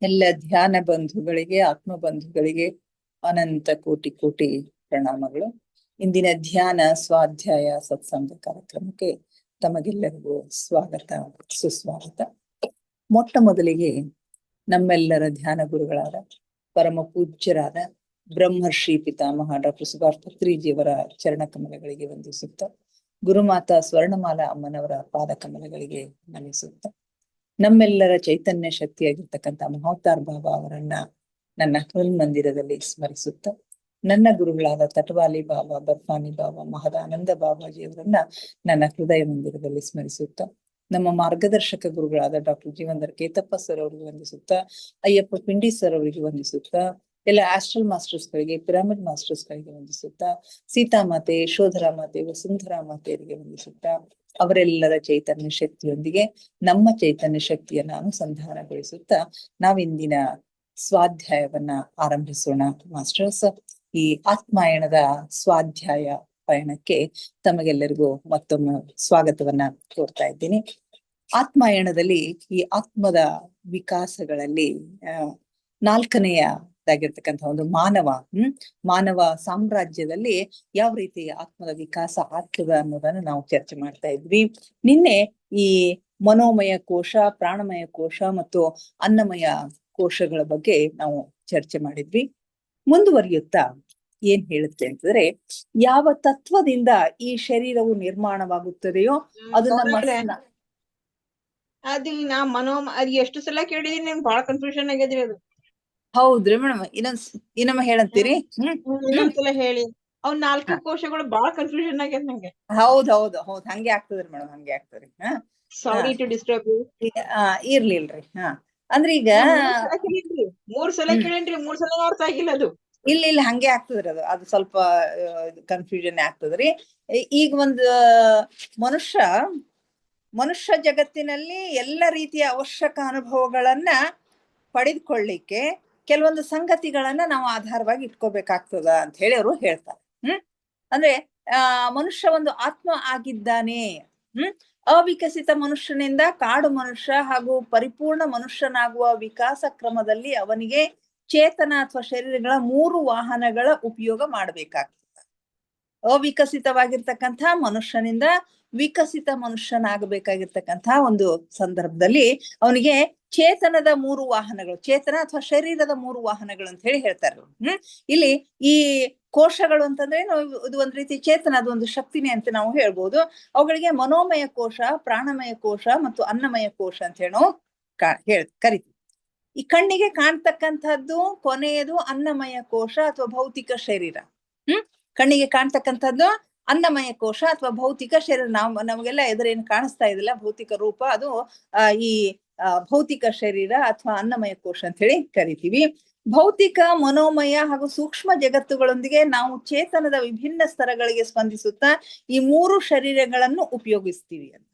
ಎಲ್ಲ ಧ್ಯಾನ ಬಂಧುಗಳಿಗೆ, ಆತ್ಮ ಬಂಧುಗಳಿಗೆ ಅನಂತ ಕೋಟಿ ಕೋಟಿ ಪ್ರಣಾಮಗಳು. ಇಂದಿನ ಧ್ಯಾನ ಸ್ವಾಧ್ಯಾಯ ಸತ್ಸಂಗ ಕಾರ್ಯಕ್ರಮಕ್ಕೆ ತಮಗೆಲ್ಲರಿಗೂ ಸ್ವಾಗತ, ಸುಸ್ವಾಗತ. ಮೊಟ್ಟ ಮೊದಲಿಗೆ ನಮ್ಮೆಲ್ಲರ ಧ್ಯಾನ ಗುರುಗಳಾದ ಪರಮ ಪೂಜ್ಯರಾದ ಬ್ರಹ್ಮರ್ಷಿ ಪಿತಾಮಹ ಡಾಕ್ಟರ್ ಸುಭಾಷ್ ಪತ್ರಿಜಿಯವರ ಚರಣ ಕಮಲಗಳಿಗೆ ವಂದಿಸುತ್ತ, ಗುರುಮಾತಾ ಸ್ವರ್ಣಮಾಲಾ ಅಮ್ಮನವರ ಪಾದ ಕಮಲಗಳಿಗೆ ನಮಿಸುತ್ತ, ನಮ್ಮೆಲ್ಲರ ಚೈತನ್ಯ ಶಕ್ತಿಯಾಗಿರ್ತಕ್ಕಂಥ ಮಹೋತ್ತಾರ್ ಬಾಬಾ ಅವರನ್ನ ನನ್ನ ಮಂದಿರದಲ್ಲಿ ಸ್ಮರಿಸುತ್ತ, ನನ್ನ ಗುರುಗಳಾದ ತಟವಾಲಿ ಬಾಬಾ, ಬರ್ಫಾನಿ ಬಾಬಾ, ಮಹದಾನಂದ ಬಾಬಾಜಿಯವರನ್ನ ನನ್ನ ಹೃದಯ ಮಂದಿರದಲ್ಲಿ ಸ್ಮರಿಸುತ್ತ, ನಮ್ಮ ಮಾರ್ಗದರ್ಶಕ ಗುರುಗಳಾದ ಡಾಕ್ಟರ್ ಜೀವಂದರ್ ಕೇತಪ್ಪ ಸರ್ ಅವರಿಗೆ ವಂದಿಸುತ್ತ, ಅಯ್ಯಪ್ಪ ಪಿಂಡಿ ಸರ್ ಅವರಿಗೆ ವಂದಿಸುತ್ತ, ಎಲ್ಲ ಆಸ್ಟ್ರಲ್ ಮಾಸ್ಟರ್ಸ್ ಗಳಿಗೆ, ಪಿರಾಮಿಡ್ ಮಾಸ್ಟರ್ಸ್ ಗಳಿಗೆ ವಂದಿಸುತ್ತ, ಸೀತಾಮಾತೆ, ಯಶೋಧರಾ ಮಾತೆ, ವಸುಂಧರಾ ಮಾತೆಯರಿಗೆ ವಂದಿಸುತ್ತ, ಅವರೆಲ್ಲರ ಚೈತನ್ಯ ಶಕ್ತಿಯೊಂದಿಗೆ ನಮ್ಮ ಚೈತನ್ಯ ಶಕ್ತಿಯನ್ನ ಅನುಸಂಧಾನಗೊಳಿಸುತ್ತಾ ನಾವಿಂದಿನ ಸ್ವಾಧ್ಯಾಯವನ್ನ ಆರಂಭಿಸೋಣ. ಮಾಸ್ಟರ್ಸ್, ಈ ಆತ್ಮಾಯಣದ ಸ್ವಾಧ್ಯಾಯ ಪಯಣಕ್ಕೆ ತಮಗೆಲ್ಲರಿಗೂ ಮತ್ತೊಮ್ಮೆ ಸ್ವಾಗತವನ್ನ ಕೋರ್ತಾ ಇದ್ದೀನಿ. ಆತ್ಮಾಯಣದಲ್ಲಿ ಈ ಆತ್ಮದ ವಿಕಾಸಗಳಲ್ಲಿ ನಾಲ್ಕನೆಯದಾಗಿರ್ತಕ್ಕಂಥ ಒಂದು ಮಾನವ ಸಾಮ್ರಾಜ್ಯದಲ್ಲಿ ಯಾವ ರೀತಿ ಆತ್ಮದ ವಿಕಾಸ ಆಗ್ತದ ಅನ್ನೋದನ್ನು ನಾವು ಚರ್ಚೆ ಮಾಡ್ತಾ ಇದ್ವಿ. ನಿನ್ನೆ ಈ ಮನೋಮಯ ಕೋಶ, ಪ್ರಾಣಮಯ ಕೋಶ ಮತ್ತು ಅನ್ನಮಯ ಕೋಶಗಳ ಬಗ್ಗೆ ನಾವು ಚರ್ಚೆ ಮಾಡಿದ್ವಿ. ಮುಂದುವರಿಯುತ್ತಾ ಏನ್ ಹೇಳುತ್ತೆ ಅಂತಂದ್ರೆ, ಯಾವ ತತ್ವದಿಂದ ಈ ಶರೀರವು ನಿರ್ಮಾಣವಾಗುತ್ತದೆಯೋ ಅದನ್ನ ಅದು ನಾ ಅದ್ ಎಷ್ಟು ಸಲ ಕೇಳಿದೀನಿ, ನಂಗೆ ಬಹಳ ಕನ್ಫ್ಯೂಷನ್ ಆಗಿದ್ರಿ ಅದು. ಹೌದ್ರಿ ಮೇಡಮ್, ಇನ್ನೊಮ್ಮೆ ಹೇಳಂತೀರಿ? ಇನ್ನೊಂದ್ಸಲ ಹೇಳಿ. ಅವ್ 4 ಕೋಶಗಳು ಬಹಳ ಕನ್ಫ್ಯೂಷನ್ ಆಗ್ಯದ ನಂಗೆ. ಹೌದ್ ಹಂಗೆ ಆಗ್ತದ್ರಿ ಮೇಡಮ್, ಹಂಗೆ ಆಗ್ತದ್ರಿ. Sorry to disturb you. ಇರ್ಲಿಲ್ರಿ. ಅಂದ್ರೆ ಈಗ 3 ಸಲ ಕೇಳೇನ್ರಿ, 3 ಸಲ ಅರ್ಥ ಆಗಿಲ್ಲ ಅದು. ಇಲ್ಲ ಹಂಗೆ ಆಗ್ತದ್ರಿ, ಅದು ಸ್ವಲ್ಪ ಕನ್ಫ್ಯೂಷನ್ ಆಗ್ತದ್ರಿ. ಈಗ ಒಂದು ಮನುಷ್ಯ ಜಗತ್ತಿನಲ್ಲಿ ಎಲ್ಲ ರೀತಿಯ ಅವಶ್ಯಕ ಅನುಭವಗಳನ್ನ ಪಡೆದುಕೊಳ್ಳಿಕ್ಕೆ ಕೆಲವೊಂದು ಸಂಗತಿಗಳನ್ನ ನಾವು ಆಧಾರವಾಗಿ ಇಟ್ಕೋಬೇಕಾಗ್ತದ ಅಂತ ಹೇಳಿ ಅವರು ಹೇಳ್ತಾರೆ. ಅಂದ್ರೆ ಮನುಷ್ಯ ಒಂದು ಆತ್ಮ ಆಗಿದ್ದಾನೆ. ಅವಿಕಸಿತ ಮನುಷ್ಯನಿಂದ ಕಾಡು ಮನುಷ್ಯ ಹಾಗೂ ಪರಿಪೂರ್ಣ ಮನುಷ್ಯನಾಗುವ ವಿಕಾಸ ಕ್ರಮದಲ್ಲಿ ಅವನಿಗೆ ಚೇತನ ಅಥವಾ ಶರೀರಗಳ 3 ವಾಹನಗಳ ಉಪಯೋಗ ಮಾಡ್ಬೇಕಾಗ್ತದೆ. ಅವಿಕಸಿತವಾಗಿರ್ತಕ್ಕಂಥ ಮನುಷ್ಯನಿಂದ ವಿಕಸಿತ ಮನುಷ್ಯನಾಗಬೇಕಾಗಿರ್ತಕ್ಕಂಥ ಒಂದು ಸಂದರ್ಭದಲ್ಲಿ ಅವನಿಗೆ ಚೇತನದ 3 ವಾಹನಗಳು, ಚೇತನ ಅಥವಾ ಶರೀರದ 3 ವಾಹನಗಳು ಅಂತ ಹೇಳಿ ಹೇಳ್ತಾರೆ. ಇಲ್ಲಿ ಈ ಕೋಶಗಳು ಅಂತಂದ್ರೆ ಇದು ಒಂದ್ ರೀತಿ ಚೇತನ, ಅದು ಒಂದು ಶಕ್ತಿನೇ ಅಂತ ನಾವು ಹೇಳ್ಬೋದು. ಅವುಗಳಿಗೆ ಮನೋಮಯ ಕೋಶ, ಪ್ರಾಣಮಯ ಕೋಶ ಮತ್ತು ಅನ್ನಮಯ ಕೋಶ ಅಂತ ಹೇಳಿ ನಾವು ಕರಿತೀವಿ. ಈ ಕಣ್ಣಿಗೆ ಕಾಣ್ತಕ್ಕಂಥದ್ದು ಕೊನೆಯದು ಅನ್ನಮಯ ಕೋಶ ಅಥವಾ ಭೌತಿಕ ಶರೀರ. ಕಣ್ಣಿಗೆ ಕಾಣ್ತಕ್ಕಂಥದ್ದು ಅನ್ನಮಯ ಕೋಶ ಅಥವಾ ಭೌತಿಕ ಶರೀರ. ನಮಗೆಲ್ಲ ಎದುರೇನು ಕಾಣಿಸ್ತಾ ಇದಿಲ್ಲ ಭೌತಿಕ ರೂಪ, ಅದು ಈ ಭೌತಿಕ ಶರೀರ ಅಥವಾ ಅನ್ನಮಯ ಕೋಶ ಅಂತ ಹೇಳಿ ಕರಿತೀವಿ. ಭೌತಿಕ, ಮನೋಮಯ ಹಾಗೂ ಸೂಕ್ಷ್ಮ ಜಗತ್ತುಗಳೊಂದಿಗೆ ನಾವು ಚೇತನದ ವಿಭಿನ್ನ ಸ್ತರಗಳಿಗೆ ಸ್ಪಂದಿಸುತ್ತಾ ಈ 3 ಶರೀರಗಳನ್ನು ಉಪಯೋಗಿಸ್ತೀವಿ ಅಂತ.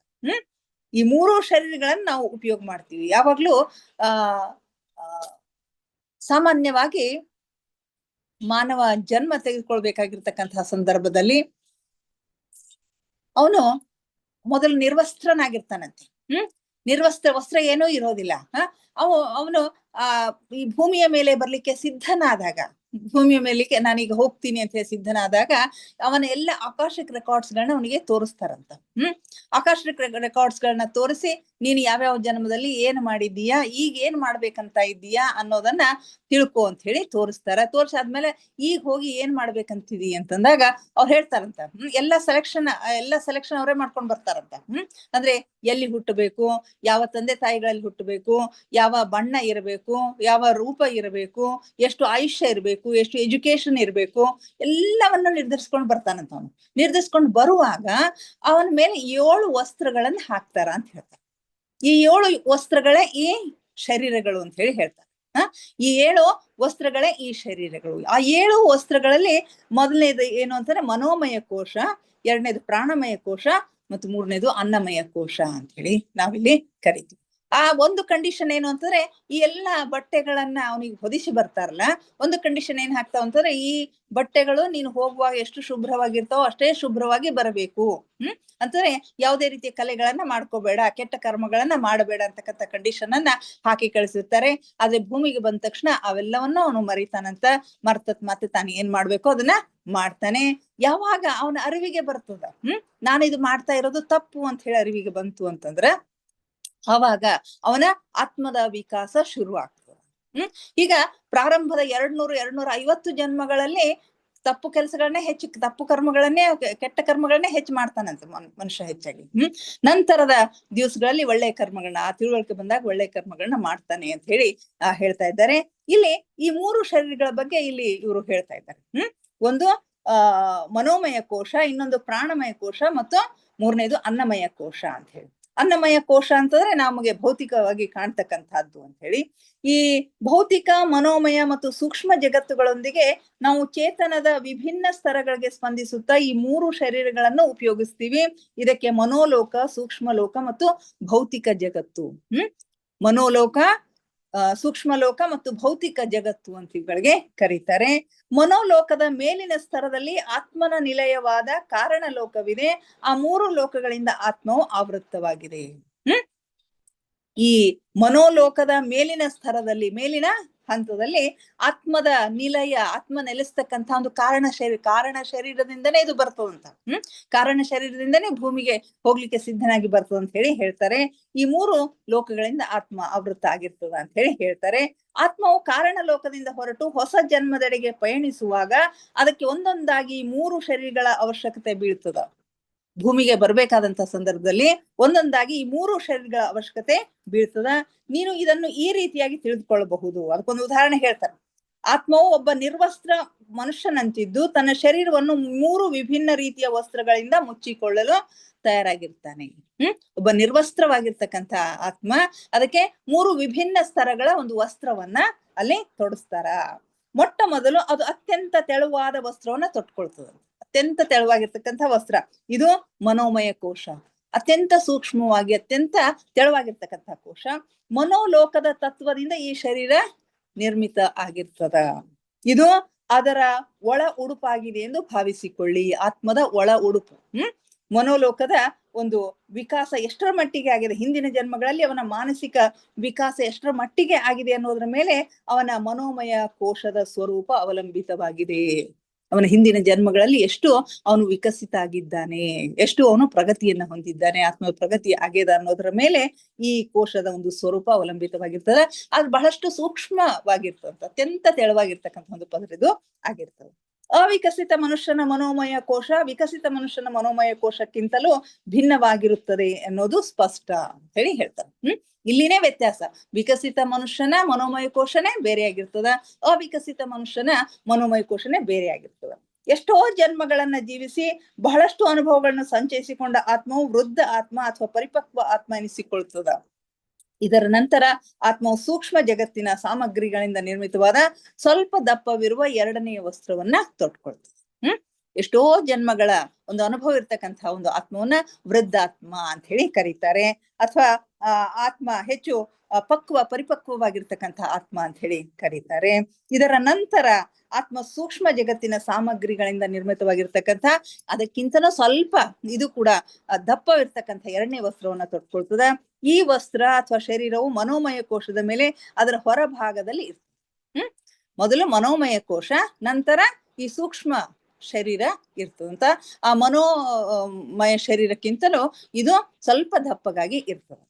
ಈ 3 ಶರೀರಗಳನ್ನು ನಾವು ಉಪಯೋಗ ಮಾಡ್ತೀವಿ. ಯಾವಾಗ್ಲೂ ಸಾಮಾನ್ಯವಾಗಿ ಮಾನವ ಜನ್ಮ ತೆಗೆದುಕೊಳ್ಬೇಕಾಗಿರ್ತಕ್ಕಂತಹ ಸಂದರ್ಭದಲ್ಲಿ ಅವನು ಮೊದಲು ನಿರ್ವಸ್ತ್ರನಾಗಿರ್ತಾನಂತೆ. ವಸ್ತ್ರ ಏನೂ ಇರೋದಿಲ್ಲ. ಅವನು ಈ ಭೂಮಿಯ ಮೇಲೆ ಬರ್ಲಿಕ್ಕೆ ಸಿದ್ಧನಾದಾಗ, ಭೂಮಿಯ ಮೇಲಿಕ್ಕೆ ನಾನೀಗ ಹೋಗ್ತೀನಿ ಅಂತ ಹೇಳಿ ಸಿದ್ಧನಾದಾಗ ಅವನ ಎಲ್ಲ ಆಕಾಶಿಕ ರೆಕಾರ್ಡ್ಸ್ ಗಳನ್ನ ಅವನಿಗೆ ತೋರಿಸ್ತಾರಂತ. ಆಕಾಶಿಕ ರೆಕಾರ್ಡ್ಸ್ ಗಳನ್ನ ತೋರಿಸಿ, ನೀನು ಯಾವ್ಯಾವ ಜನ್ಮದಲ್ಲಿ ಏನ್ ಮಾಡಿದ್ದೀಯಾ, ಈಗ ಏನ್ ಮಾಡ್ಬೇಕಂತ ಇದ್ದೀಯಾ ಅನ್ನೋದನ್ನ ತಿಳ್ಕೊ ಅಂತ ಹೇಳಿ ತೋರಿಸಾದ್ಮೇಲೆ ಈಗ ಹೋಗಿ ಏನ್ ಮಾಡ್ಬೇಕಂತಿದಿ ಅಂತಂದಾಗ ಅವ್ರು ಹೇಳ್ತಾರಂತ. ಎಲ್ಲ ಸೆಲೆಕ್ಷನ್ ಅವರೇ ಮಾಡ್ಕೊಂಡ್ ಬರ್ತಾರಂತ. ಅಂದ್ರೆ ಎಲ್ಲಿ ಹುಟ್ಟಬೇಕು, ಯಾವ ತಂದೆ ತಾಯಿಗಳಲ್ಲಿ ಹುಟ್ಟಬೇಕು, ಯಾವ ಬಣ್ಣ ಇರಬೇಕು, ಯಾವ ರೂಪ ಇರಬೇಕು, ಎಷ್ಟು ಆಯುಷ್ಯ ಇರಬೇಕು, ಎಷ್ಟು ಎಜುಕೇಶನ್ ಇರಬೇಕು, ಎಲ್ಲವನ್ನ ನಿರ್ಧರಿಸ್ಕೊಂಡು ಬರ್ತಾನಂತ. ಅವನು ನಿರ್ಧರಿಸ್ಕೊಂಡು ಬರುವಾಗ ಅವನ ಮೇಲೆ 7 ವಸ್ತ್ರಗಳನ್ನ ಹಾಕ್ತಾರ ಅಂತ ಹೇಳ್ತಾರೆ. ಈ 7 ವಸ್ತ್ರಗಳೇ ಈ ಶರೀರಗಳು ಅಂತ ಹೇಳಿ ಹೇಳ್ತಾರೆ. ಈ 7 ವಸ್ತ್ರಗಳೇ ಈ ಶರೀರಗಳು. ಆ 7 ವಸ್ತ್ರಗಳಲ್ಲಿ ಮೊದಲನೇದು ಏನು ಅಂತಂದ್ರೆ ಮನೋಮಯ ಕೋಶ, 2ನೇದು ಪ್ರಾಣಮಯ ಕೋಶ ಮತ್ತು 3ನೇದು ಅನ್ನಮಯ ಕೋಶ ಅಂತ ಹೇಳಿ ನಾವಿಲ್ಲಿ ಕರಿತೀವಿ. ಆ ಒಂದು ಕಂಡೀಷನ್ ಏನು ಅಂತಂದ್ರೆ ಈ ಎಲ್ಲಾ ಬಟ್ಟೆಗಳನ್ನ ಅವನಿಗೆ ಹೊದಿಸಿ ಬರ್ತಾರಲ್ಲ, ಒಂದು ಕಂಡೀಷನ್ ಏನ್ ಹಾಕ್ತಾವ ಅಂತಂದ್ರೆ ಈ ಬಟ್ಟೆಗಳು ನೀನು ಹೋಗುವಾಗ ಎಷ್ಟು ಶುಭ್ರವಾಗಿರ್ತಾವೋ ಅಷ್ಟೇ ಶುಭ್ರವಾಗಿ ಬರಬೇಕು. ಅಂತಂದ್ರೆ ಯಾವುದೇ ರೀತಿಯ ಕಲೆಗಳನ್ನ ಮಾಡ್ಕೋಬೇಡ, ಕೆಟ್ಟ ಕರ್ಮಗಳನ್ನ ಮಾಡಬೇಡ ಅಂತಕ್ಕಂಥ ಕಂಡೀಷನ್ ಅನ್ನ ಹಾಕಿ ಕಳಿಸಿರ್ತಾರೆ. ಆದ್ರೆ ಭೂಮಿಗೆ ಬಂದ ತಕ್ಷಣ ಅವೆಲ್ಲವನ್ನೂ ಅವನು ಮರಿತಾನಂತ. ಮರ್ತತ್ ಮತ್ತೆ ತಾನು ಏನ್ ಮಾಡ್ಬೇಕು ಅದನ್ನ ಮಾಡ್ತಾನೆ. ಯಾವಾಗ ಅವನ ಅರಿವಿಗೆ ಬರ್ತದ ನಾನು ಇದು ಮಾಡ್ತಾ ಇರೋದು ತಪ್ಪು ಅಂತ ಹೇಳಿ ಅರಿವಿಗೆ ಬಂತು ಅಂತಂದ್ರ ಅವಾಗ ಅವನ ಆತ್ಮದ ವಿಕಾಸ ಶುರು ಆಗ್ತದೆ. ಈಗ ಪ್ರಾರಂಭದ 200-250 ಜನ್ಮಗಳಲ್ಲಿ ತಪ್ಪು ಕೆಲಸಗಳನ್ನೇ ಹೆಚ್ಚು, ತಪ್ಪು ಕರ್ಮಗಳನ್ನೇ, ಕೆಟ್ಟ ಕರ್ಮಗಳನ್ನೇ ಹೆಚ್ಚು ಮಾಡ್ತಾನಂತೆ ಮನುಷ್ಯ ಹೆಚ್ಚಾಗಿ. ನಂತರದ ದಿವಸಗಳಲ್ಲಿ ಒಳ್ಳೆಯ ಕರ್ಮಗಳನ್ನ, ಆ ತಿಳುವಳಿಕೆ ಬಂದಾಗ ಒಳ್ಳೆಯ ಕರ್ಮಗಳನ್ನ ಮಾಡ್ತಾನೆ ಅಂತ ಹೇಳಿ ಹೇಳ್ತಾ ಇದ್ದಾರೆ. ಇಲ್ಲಿ ಈ 3 ಶರೀರಗಳ ಬಗ್ಗೆ ಇಲ್ಲಿ ಇವರು ಹೇಳ್ತಾ ಇದ್ದಾರೆ. ಒಂದು ಮನೋಮಯ ಕೋಶ, ಇನ್ನೊಂದು ಪ್ರಾಣಮಯ ಕೋಶ, ಮತ್ತು ಮೂರನೇದು ಅನ್ನಮಯ ಕೋಶ ಅಂತ ಹೇಳಿ. ಅನ್ನಮಯ ಕೋಶ ಅಂತಂದ್ರೆ ನಮಗೆ ಭೌತಿಕವಾಗಿ ಕಾಣ್ತಕ್ಕಂಥದ್ದು ಅಂತ ಹೇಳಿ. ಈ ಭೌತಿಕ, ಮನೋಮಯ ಮತ್ತು ಸೂಕ್ಷ್ಮ ಜಗತ್ತುಗಳೊಂದಿಗೆ ನಾವು ಚೇತನದ ವಿಭಿನ್ನ ಸ್ತರಗಳಿಗೆ ಸ್ಪಂದಿಸುತ್ತಾ ಈ 3 ಶರೀರಗಳನ್ನು ಉಪಯೋಗಿಸ್ತೀವಿ. ಇದಕ್ಕೆ ಮನೋಲೋಕ, ಸೂಕ್ಷ್ಮ ಲೋಕ ಮತ್ತು ಭೌತಿಕ ಜಗತ್ತು, ಮನೋಲೋಕ, ಸೂಕ್ಷ್ಮ ಲೋಕ ಮತ್ತು ಭೌತಿಕ ಜಗತ್ತು ಅಂತ ಇವುಗಳಿಗೆ ಕರೀತಾರೆ. ಮನೋಲೋಕದ ಮೇಲಿನ ಸ್ತರದಲ್ಲಿ ಆತ್ಮನ ನಿಲಯವಾದ ಕಾರಣ ಲೋಕವಿದೆ. ಆ 3 ಲೋಕಗಳಿಂದ ಆತ್ಮವು ಆವೃತ್ತವಾಗಿದೆ. ಈ ಮನೋಲೋಕದ ಮೇಲಿನ ಸ್ತರದಲ್ಲಿ, ಮೇಲಿನ ಹಂತದಲ್ಲಿ ಆತ್ಮದ ನಿಲಯ, ಆತ್ಮ ನೆಲೆಸ್ತಕ್ಕಂಥ ಒಂದು ಕಾರಣ ಶರೀರದಿಂದನೇ ಇದು ಬರ್ತದಂತ. ಕಾರಣ ಶರೀರದಿಂದನೇ ಭೂಮಿಗೆ ಹೋಗ್ಲಿಕ್ಕೆ ಸಿದ್ಧನಾಗಿ ಬರ್ತದ ಅಂತ ಹೇಳಿ ಹೇಳ್ತಾರೆ. ಈ 3 ಲೋಕಗಳಿಂದ ಆತ್ಮ ಆವೃತ್ತ ಆಗಿರ್ತದ ಅಂತ ಹೇಳಿ ಹೇಳ್ತಾರೆ. ಆತ್ಮವು ಕಾರಣ ಲೋಕದಿಂದ ಹೊರಟು ಹೊಸ ಜನ್ಮದೆಡೆಗೆ ಪಯಣಿಸುವಾಗ ಅದಕ್ಕೆ ಒಂದೊಂದಾಗಿ 3 ಶರೀರಗಳ ಅವಶ್ಯಕತೆ ಬೀಳ್ತದ. ಭೂಮಿಗೆ ಬರ್ಬೇಕಾದಂತ ಸಂದರ್ಭದಲ್ಲಿ ಒಂದೊಂದಾಗಿ ಈ 3 ಶರೀರಗಳ ಅವಶ್ಯಕತೆ ಬೀಳ್ತದ. ನೀನು ಇದನ್ನು ಈ ರೀತಿಯಾಗಿ ತಿಳಿದುಕೊಳ್ಳಬಹುದು. ಅದಕ್ಕೊಂದು ಉದಾಹರಣೆ ಹೇಳ್ತಾರೆ. ಆತ್ಮವು ಒಬ್ಬ ನಿರ್ವಸ್ತ್ರ ಮನುಷ್ಯನಂತಿದ್ದು ತನ್ನ ಶರೀರವನ್ನು 3 ವಿಭಿನ್ನ ರೀತಿಯ ವಸ್ತ್ರಗಳಿಂದ ಮುಚ್ಚಿಕೊಳ್ಳಲು ತಯಾರಾಗಿರ್ತಾನೆ. ಒಬ್ಬ ನಿರ್ವಸ್ತ್ರವಾಗಿರ್ತಕ್ಕಂಥ ಆತ್ಮ ಅದಕ್ಕೆ 3 ವಿಭಿನ್ನ ಸ್ತರಗಳ ಒಂದು ವಸ್ತ್ರವನ್ನ ಅಲ್ಲಿ ತೊಡಸ್ತಾರ. ಮೊಟ್ಟ ಮೊದಲು ಅದು ಅತ್ಯಂತ ತೆಳುವಾದ ವಸ್ತ್ರವನ್ನ ತೊಟ್ಕೊಳ್ತದೆ. ಅತ್ಯಂತ ತೆಳುವಾಗಿರ್ತಕ್ಕಂಥ ವಸ್ತ್ರ ಇದು ಮನೋಮಯ ಕೋಶ. ಅತ್ಯಂತ ಸೂಕ್ಷ್ಮವಾಗಿ, ಅತ್ಯಂತ ತೆಳುವಾಗಿರ್ತಕ್ಕಂಥ ಕೋಶ. ಮನೋಲೋಕದ ತತ್ವದಿಂದ ಈ ಶರೀರ ನಿರ್ಮಿತ ಆಗಿರ್ತದ. ಇದು ಅದರ ಒಳ ಉಡುಪಾಗಿದೆ ಎಂದು ಭಾವಿಸಿಕೊಳ್ಳಿ. ಆತ್ಮದ ಒಳ ಉಡುಪು. ಮನೋಲೋಕದ ಒಂದು ವಿಕಾಸ ಎಷ್ಟರ ಮಟ್ಟಿಗೆ ಆಗಿದೆ, ಹಿಂದಿನ ಜನ್ಮಗಳಲ್ಲಿ ಅವನ ಮಾನಸಿಕ ವಿಕಾಸ ಎಷ್ಟರ ಮಟ್ಟಿಗೆ ಆಗಿದೆ ಅನ್ನೋದ್ರ ಮೇಲೆ ಅವನ ಮನೋಮಯ ಕೋಶದ ಸ್ವರೂಪ ಅವಲಂಬಿತವಾಗಿದೆ. ಅವನ ಹಿಂದಿನ ಜನ್ಮಗಳಲ್ಲಿ ಎಷ್ಟು ಅವನು ವಿಕಸಿತ ಆಗಿದ್ದಾನೆ, ಎಷ್ಟು ಅವನು ಪ್ರಗತಿಯನ್ನ ಹೊಂದಿದ್ದಾನೆ, ಆತ್ಮ ಪ್ರಗತಿ ಆಗ್ಯದ ಅನ್ನೋದ್ರ ಮೇಲೆ ಈ ಕೋಶದ ಒಂದು ಸ್ವರೂಪ ಅವಲಂಬಿತವಾಗಿರ್ತದೆ. ಅದು ಬಹಳಷ್ಟು ಸೂಕ್ಷ್ಮವಾಗಿರ್ತದೆ, ಅತ್ಯಂತ ತೆಳುವಾಗಿರ್ತಕ್ಕಂಥ ಒಂದು ಪದರಿದು ಆಗಿರ್ತದೆ. ಅವಿಕಸಿತ ಮನುಷ್ಯನ ಮನೋಮಯ ಕೋಶ ವಿಕಸಿತ ಮನುಷ್ಯನ ಮನೋಮಯ ಕೋಶಕ್ಕಿಂತಲೂ ಭಿನ್ನವಾಗಿರುತ್ತದೆ ಅನ್ನೋದು ಸ್ಪಷ್ಟ ಅಂತ ಹೇಳಿ ಹೇಳ್ತಾರೆ. ಇಲ್ಲಿನೇ ವ್ಯತ್ಯಾಸ. ವಿಕಸಿತ ಮನುಷ್ಯನ ಮನೋಮಯ ಕೋಶನೇ ಬೇರೆಯಾಗಿರ್ತದ, ಅವಿಕಸಿತ ಮನುಷ್ಯನ ಮನೋಮಯ ಕೋಶನೇ ಬೇರೆಯಾಗಿರ್ತದ. ಎಷ್ಟೋ ಜನ್ಮಗಳನ್ನ ಜೀವಿಸಿ ಬಹಳಷ್ಟು ಅನುಭವಗಳನ್ನು ಸಂಚಯಿಸಿಕೊಂಡ ಆತ್ಮವು ವೃದ್ಧ ಆತ್ಮ ಅಥವಾ ಪರಿಪಕ್ವ ಆತ್ಮ ಎನಿಸಿಕೊಳ್ತದ. ಇದರ ನಂತರ ಆತ್ಮವು ಸೂಕ್ಷ್ಮ ಜಗತ್ತಿನ ಸಾಮಗ್ರಿಗಳಿಂದ ನಿರ್ಮಿತವಾದ ಸ್ವಲ್ಪ ದಪ್ಪವಿರುವ 2ನೇ ವಸ್ತ್ರವನ್ನ ತೊಟ್ಕೊಳ್ತದೆ. ಎಷ್ಟೋ ಜನ್ಮಗಳ ಒಂದು ಅನುಭವ ಇರ್ತಕ್ಕಂಥ ಒಂದು ಆತ್ಮವನ್ನ ವೃದ್ಧಾತ್ಮ ಅಂತ ಹೇಳಿ ಕರೀತಾರೆ. ಅಥವಾ ಆತ್ಮ ಹೆಚ್ಚು ಪರಿಪಕ್ವವಾಗಿರ್ತಕ್ಕಂಥ ಆತ್ಮ ಅಂತ ಹೇಳಿ ಕರೀತಾರೆ. ಇದರ ನಂತರ ಆತ್ಮ ಸೂಕ್ಷ್ಮ ಜಗತ್ತಿನ ಸಾಮಗ್ರಿಗಳಿಂದ ನಿರ್ಮಿತವಾಗಿರ್ತಕ್ಕಂಥ ಅದಕ್ಕಿಂತನೂ ಸ್ವಲ್ಪ ಇದು ಕೂಡ ದಪ್ಪವಿರ್ತಕ್ಕಂಥ 2ನೇ ವಸ್ತ್ರವನ್ನ ತೊಟ್ಕೊಳ್ತದ. ಈ ವಸ್ತ್ರ ಅಥವಾ ಶರೀರವು ಮನೋಮಯ ಕೋಶದ ಮೇಲೆ ಅದರ ಹೊರಭಾಗದಲ್ಲಿ ಇರ್ತದೆ. ಮೊದಲು ಮನೋಮಯ ಕೋಶ, ನಂತರ ಈ ಸೂಕ್ಷ್ಮ ಶರೀರ ಇರ್ತದಂತ. ಆ ಮನೋಮಯ ಶರೀರಕ್ಕಿಂತಲೂ ಇದು ಸ್ವಲ್ಪ ದಪ್ಪಗಾಗಿ ಇರ್ತದೆ.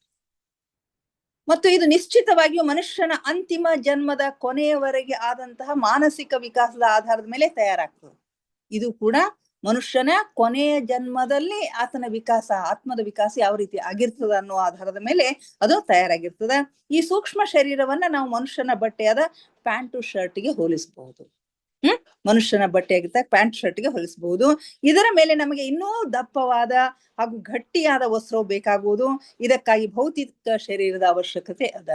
ಮತ್ತು ಇದು ನಿಶ್ಚಿತವಾಗಿಯೂ ಮನುಷ್ಯನ ಅಂತಿಮ ಜನ್ಮದ ಕೊನೆಯವರೆಗೆ ಆದಂತಹ ಮಾನಸಿಕ ವಿಕಾಸದ ಆಧಾರದ ಮೇಲೆ ತಯಾರಾಗ್ತದೆ. ಇದು ಕೂಡ ಮನುಷ್ಯನ ಕೊನೆಯ ಜನ್ಮದಲ್ಲಿ ಆತನ ವಿಕಾಸ, ಆತ್ಮದ ವಿಕಾಸ ಯಾವ ರೀತಿ ಆಗಿರ್ತದ ಅನ್ನೋ ಆಧಾರದ ಮೇಲೆ ಅದು ತಯಾರಾಗಿರ್ತದೆ. ಈ ಸೂಕ್ಷ್ಮ ಶರೀರವನ್ನ ನಾವು ಮನುಷ್ಯನ ಬಟ್ಟೆಯಾದ ಪ್ಯಾಂಟು ಶರ್ಟ್ಗೆ ಹೋಲಿಸಬಹುದು. ಮನುಷ್ಯನ ಬಟ್ಟೆಯಾಗಿದ್ದ ಪ್ಯಾಂಟ್ ಶರ್ಟ್ಗೆ ಹೋಲಿಸಬಹುದು. ಇದರ ಮೇಲೆ ನಮಗೆ ಇನ್ನೂ ದಪ್ಪವಾದ ಹಾಗೂ ಗಟ್ಟಿಯಾದ ವಸ್ತ್ರವು ಬೇಕಾಗುವುದು. ಇದಕ್ಕಾಗಿ ಭೌತಿಕ ಶರೀರದ ಅವಶ್ಯಕತೆ ಅದ.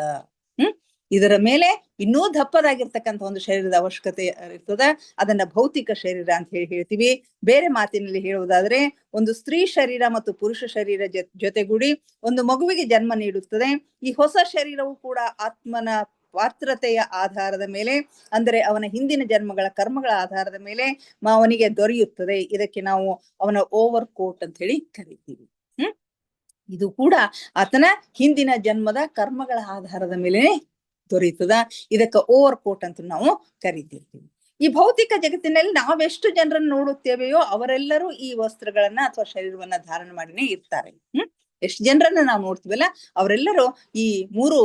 ಇದರ ಮೇಲೆ ಇನ್ನೂ ದಪ್ಪದಾಗಿರ್ತಕ್ಕಂಥ ಒಂದು ಶರೀರದ ಅವಶ್ಯಕತೆ ಇರ್ತದ. ಅದನ್ನ ಭೌತಿಕ ಶರೀರ ಅಂತ ಹೇಳ್ತೀವಿ. ಬೇರೆ ಮಾತಿನಲ್ಲಿ ಹೇಳುವುದಾದ್ರೆ ಒಂದು ಸ್ತ್ರೀ ಶರೀರ ಮತ್ತು ಪುರುಷ ಶರೀರ ಜೊತೆಗೂಡಿ ಒಂದು ಮಗುವಿಗೆ ಜನ್ಮ ನೀಡುತ್ತದೆ. ಈ ಹೊಸ ಶರೀರವು ಕೂಡ ಆತ್ಮನ ಪಾತ್ರತೆಯ ಆಧಾರದ ಮೇಲೆ, ಅಂದರೆ ಅವನ ಹಿಂದಿನ ಜನ್ಮಗಳ ಕರ್ಮಗಳ ಆಧಾರದ ಮೇಲೆ ಅವನಿಗೆ ದೊರೆಯುತ್ತದೆ. ಇದಕ್ಕೆ ನಾವು ಅವನ ಓವರ್ ಕೋಟ್ ಅಂತ ಹೇಳಿ ಕರಿತೀವಿ. ಇದು ಕೂಡ ಆತನ ಹಿಂದಿನ ಜನ್ಮದ ಕರ್ಮಗಳ ಆಧಾರದ ಮೇಲೆ ದೊರೆಯುತ್ತದ. ಇದಕ್ಕೆ ಓವರ್ ಕೋಟ್ ಅಂತ ನಾವು ಕರಿತಿರ್ತೀವಿ. ಈ ಭೌತಿಕ ಜಗತ್ತಿನಲ್ಲಿ ನಾವೆಷ್ಟು ಜನರನ್ನು ನೋಡುತ್ತೇವೆಯೋ ಅವರೆಲ್ಲರೂ ಈ ವಸ್ತ್ರಗಳನ್ನ ಅಥವಾ ಶರೀರವನ್ನ ಧಾರಣ ಮಾಡಿನೇ ಇರ್ತಾರೆ. ಎಷ್ಟು ಜನರನ್ನ ನಾವು ನೋಡ್ತೀವಲ್ಲ ಅವರೆಲ್ಲರೂ ಈ 3